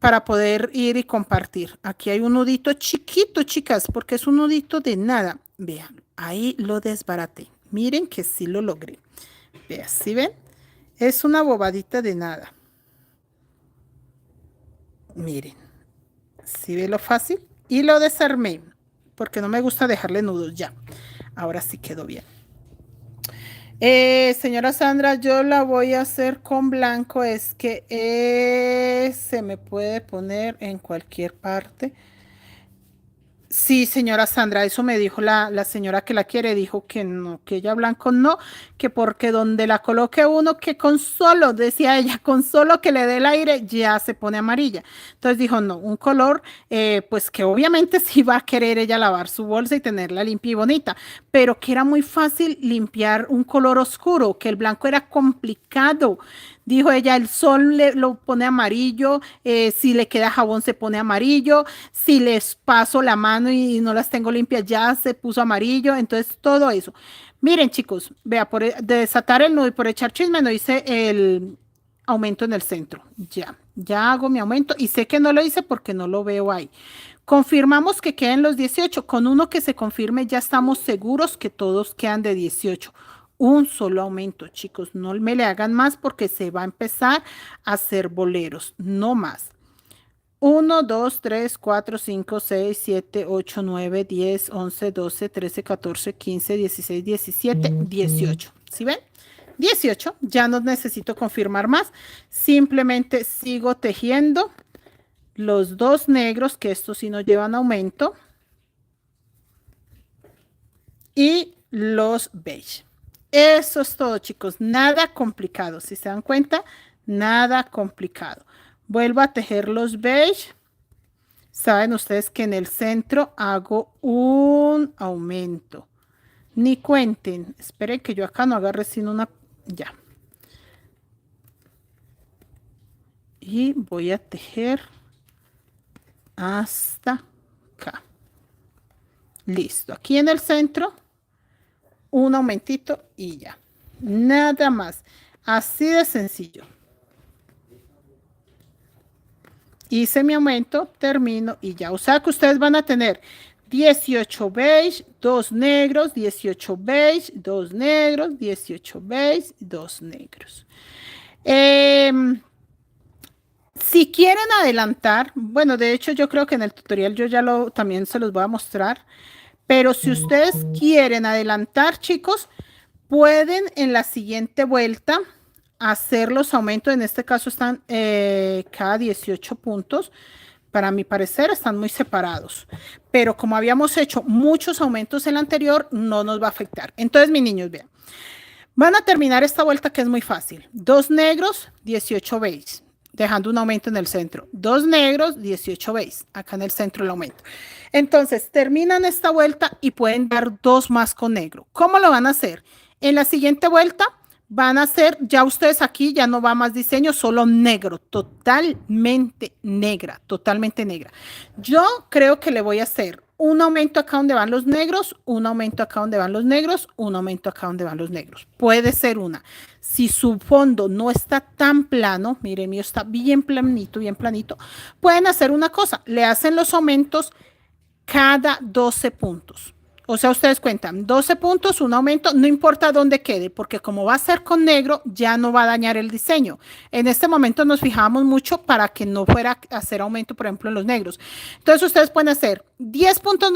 para poder ir y compartir. Aquí hay un nudito chiquito, chicas, porque es un nudito de nada. Vean, ahí lo desbaraté. Miren que sí lo logré. Vean, ¿sí ven? Es una bobadita de nada. Miren, ¿sí ve lo fácil? Y lo desarmé, porque no me gusta dejarle nudos ya. Ahora sí quedó bien. Señora Sandra, yo la voy a hacer con blanco. Es que se me puede poner en cualquier parte. Sí, señora Sandra, eso me dijo la señora que la quiere, dijo que no, que ella blanco no, que porque donde la coloque uno, que con solo, decía ella, con solo que le dé el aire ya se pone amarilla. Entonces dijo, no, un color, pues que obviamente sí va a querer ella lavar su bolsa y tenerla limpia y bonita, pero que era muy fácil limpiar un color oscuro, que el blanco era complicado. Dijo ella, el sol lo pone amarillo, si le queda jabón se pone amarillo, si les paso la mano y no las tengo limpias ya se puso amarillo, entonces todo eso. Miren chicos, vea, por desatar el nudo y por echar chisme no hice el aumento en el centro, ya hago mi aumento y sé que no lo hice porque no lo veo ahí. Confirmamos que queden los 18. Con uno que se confirme ya estamos seguros que todos quedan de 18. Un solo aumento, chicos. No me le hagan más porque se va a empezar a hacer boleros. No más. 1, 2, 3, 4, 5, 6, 7, 8, 9, 10, 11, 12, 13, 14, 15, 16, 17, 18. ¿Sí ven? 18. Ya no necesito confirmar más. Simplemente sigo tejiendo los dos negros, que estos sí no llevan aumento, y los beige. Eso es todo, chicos. Nada complicado. Si se dan cuenta, nada complicado. Vuelvo a tejer los beige. Saben ustedes que en el centro hago un aumento. Ni cuenten. Esperen que yo acá no agarre sino una... Ya. Y voy a tejer hasta acá. Listo. Aquí en el centro, un aumentito y ya. Nada más. Así de sencillo. Hice mi aumento, termino y ya. O sea que ustedes van a tener 18 beige, 2 negros, 18 beige, 2 negros, 18 beige, 2 negros. Si quieren adelantar, bueno, de hecho yo creo que en el tutorial yo ya también se los voy a mostrar, pero si ustedes quieren adelantar, chicos, pueden en la siguiente vuelta hacer los aumentos. En este caso están cada 18 puntos. Para mi parecer están muy separados, pero como habíamos hecho muchos aumentos en la anterior, no nos va a afectar. Entonces, mis niños, vean, van a terminar esta vuelta que es muy fácil. 2 negros, 18 beige, dejando un aumento en el centro. 2 negros, 18 beige, acá en el centro el aumento. Entonces, terminan esta vuelta y pueden dar 2 más con negro. ¿Cómo lo van a hacer? En la siguiente vuelta van a hacer, ya ustedes aquí ya no va más diseño, solo negro, totalmente negra, totalmente negra. Yo creo que le voy a hacer un aumento acá donde van los negros, un aumento acá donde van los negros, un aumento acá donde van los negros. Puede ser una. Si su fondo no está tan plano, miren, mío está bien planito, pueden hacer una cosa, le hacen los aumentos cada 12 puntos. O sea, ustedes cuentan 12 puntos, un aumento, no importa dónde quede, porque como va a ser con negro, ya no va a dañar el diseño. En este momento nos fijamos mucho para que no fuera a hacer aumento, por ejemplo, en los negros. Entonces, ustedes pueden hacer 10 puntos,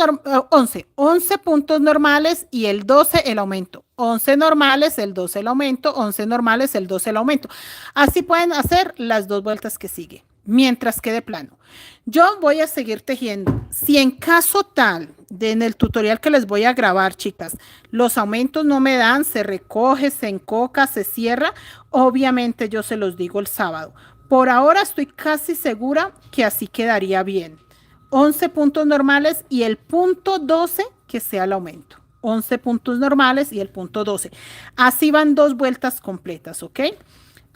11 puntos normales y el 12 el aumento. 11 normales, el 12 el aumento, 11 normales, el 12 el aumento. Así pueden hacer las dos vueltas que sigue, mientras quede plano. Yo voy a seguir tejiendo. Si en caso tal, en el tutorial que les voy a grabar, chicas, los aumentos no me dan, se recoge, se encoca, se cierra, obviamente yo se los digo el sábado. Por ahora estoy casi segura que así quedaría bien. 11 puntos normales y el punto 12 que sea el aumento. 11 puntos normales y el punto 12. Así van 2 vueltas completas, ¿ok?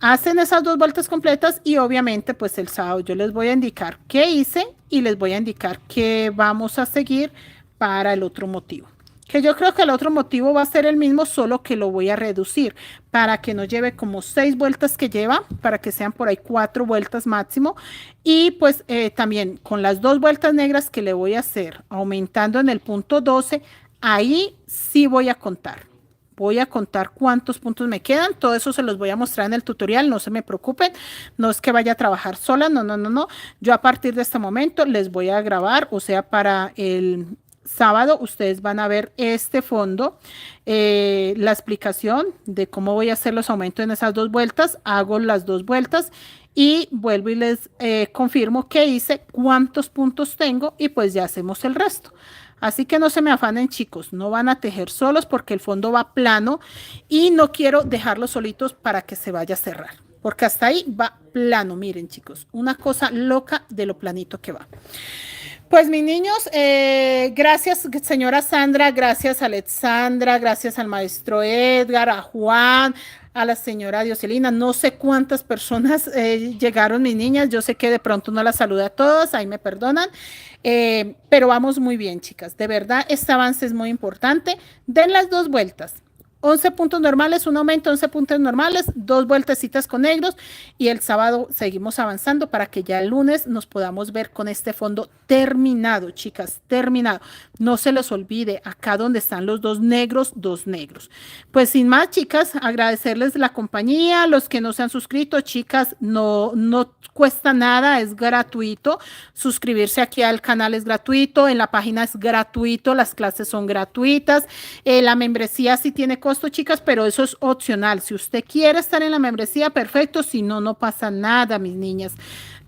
Hacen esas 2 vueltas completas y obviamente pues el sábado yo les voy a indicar qué hice y les voy a indicar qué vamos a seguir para el otro motivo. Que yo creo que el otro motivo va a ser el mismo, solo que lo voy a reducir para que no lleve como 6 vueltas que lleva, para que sean por ahí 4 vueltas máximo. Y pues también con las 2 vueltas negras que le voy a hacer, aumentando en el punto 12, ahí sí voy a contar. Voy a contar cuántos puntos me quedan. Todo eso se los voy a mostrar en el tutorial. No se me preocupen. No es que vaya a trabajar sola. No. Yo a partir de este momento les voy a grabar. O sea, para el sábado ustedes van a ver este fondo. La explicación de cómo voy a hacer los aumentos en esas 2 vueltas. Hago las 2 vueltas y vuelvo y les confirmo qué hice, cuántos puntos tengo y pues ya hacemos el resto. Así que no se me afanen, chicos, no van a tejer solos porque el fondo va plano y no quiero dejarlos solitos para que se vaya a cerrar, porque hasta ahí va plano. Miren, chicos, una cosa loca de lo planito que va. Pues mis niños, gracias señora Sandra, gracias Alexandra, gracias al maestro Edgar, a Juan, a la señora Dioselina, no sé cuántas personas llegaron mis niñas, yo sé que de pronto no las saludé a todas, ahí me perdonan, pero vamos muy bien, chicas, de verdad este avance es muy importante. Den las 2 vueltas, 11 puntos normales, un aumento, 11 puntos normales, 2 vueltecitas con negros y el sábado seguimos avanzando para que ya el lunes nos podamos ver con este fondo terminado, chicas, terminado. No se les olvide, acá donde están los dos negros, dos negros. Pues sin más, chicas, agradecerles la compañía, los que no se han suscrito, chicas, no cuesta nada, es gratuito. Suscribirse aquí al canal es gratuito, en la página es gratuito, las clases son gratuitas. La membresía sí tiene costo, chicas, pero eso es opcional. Si usted quiere estar en la membresía, perfecto. Si no, no pasa nada, mis niñas.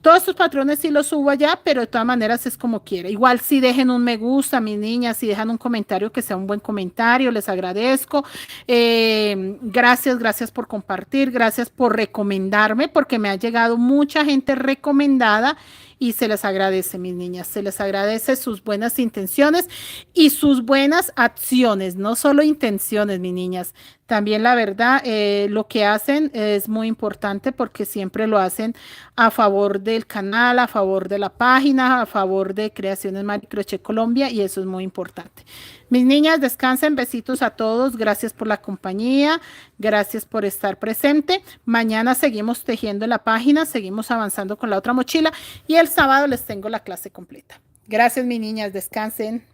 Todos estos patrones sí los subo allá, pero de todas maneras es como quiera. Igual si dejen un me gusta, mis niñas, si dejan un comentario que sea un buen comentario, les agradezco. Gracias por compartir, gracias por recomendarme, porque me ha llegado mucha gente recomendada y se les agradece, mis niñas, se les agradece sus buenas intenciones y sus buenas acciones, no solo intenciones, mis niñas. También la verdad, lo que hacen es muy importante porque siempre lo hacen a favor del canal, a favor de la página, a favor de Creaciones Maricrochet Colombia y eso es muy importante. Mis niñas, descansen, besitos a todos, gracias por la compañía, gracias por estar presente. Mañana seguimos tejiendo la página, seguimos avanzando con la otra mochila y el sábado les tengo la clase completa. Gracias, mis niñas, descansen.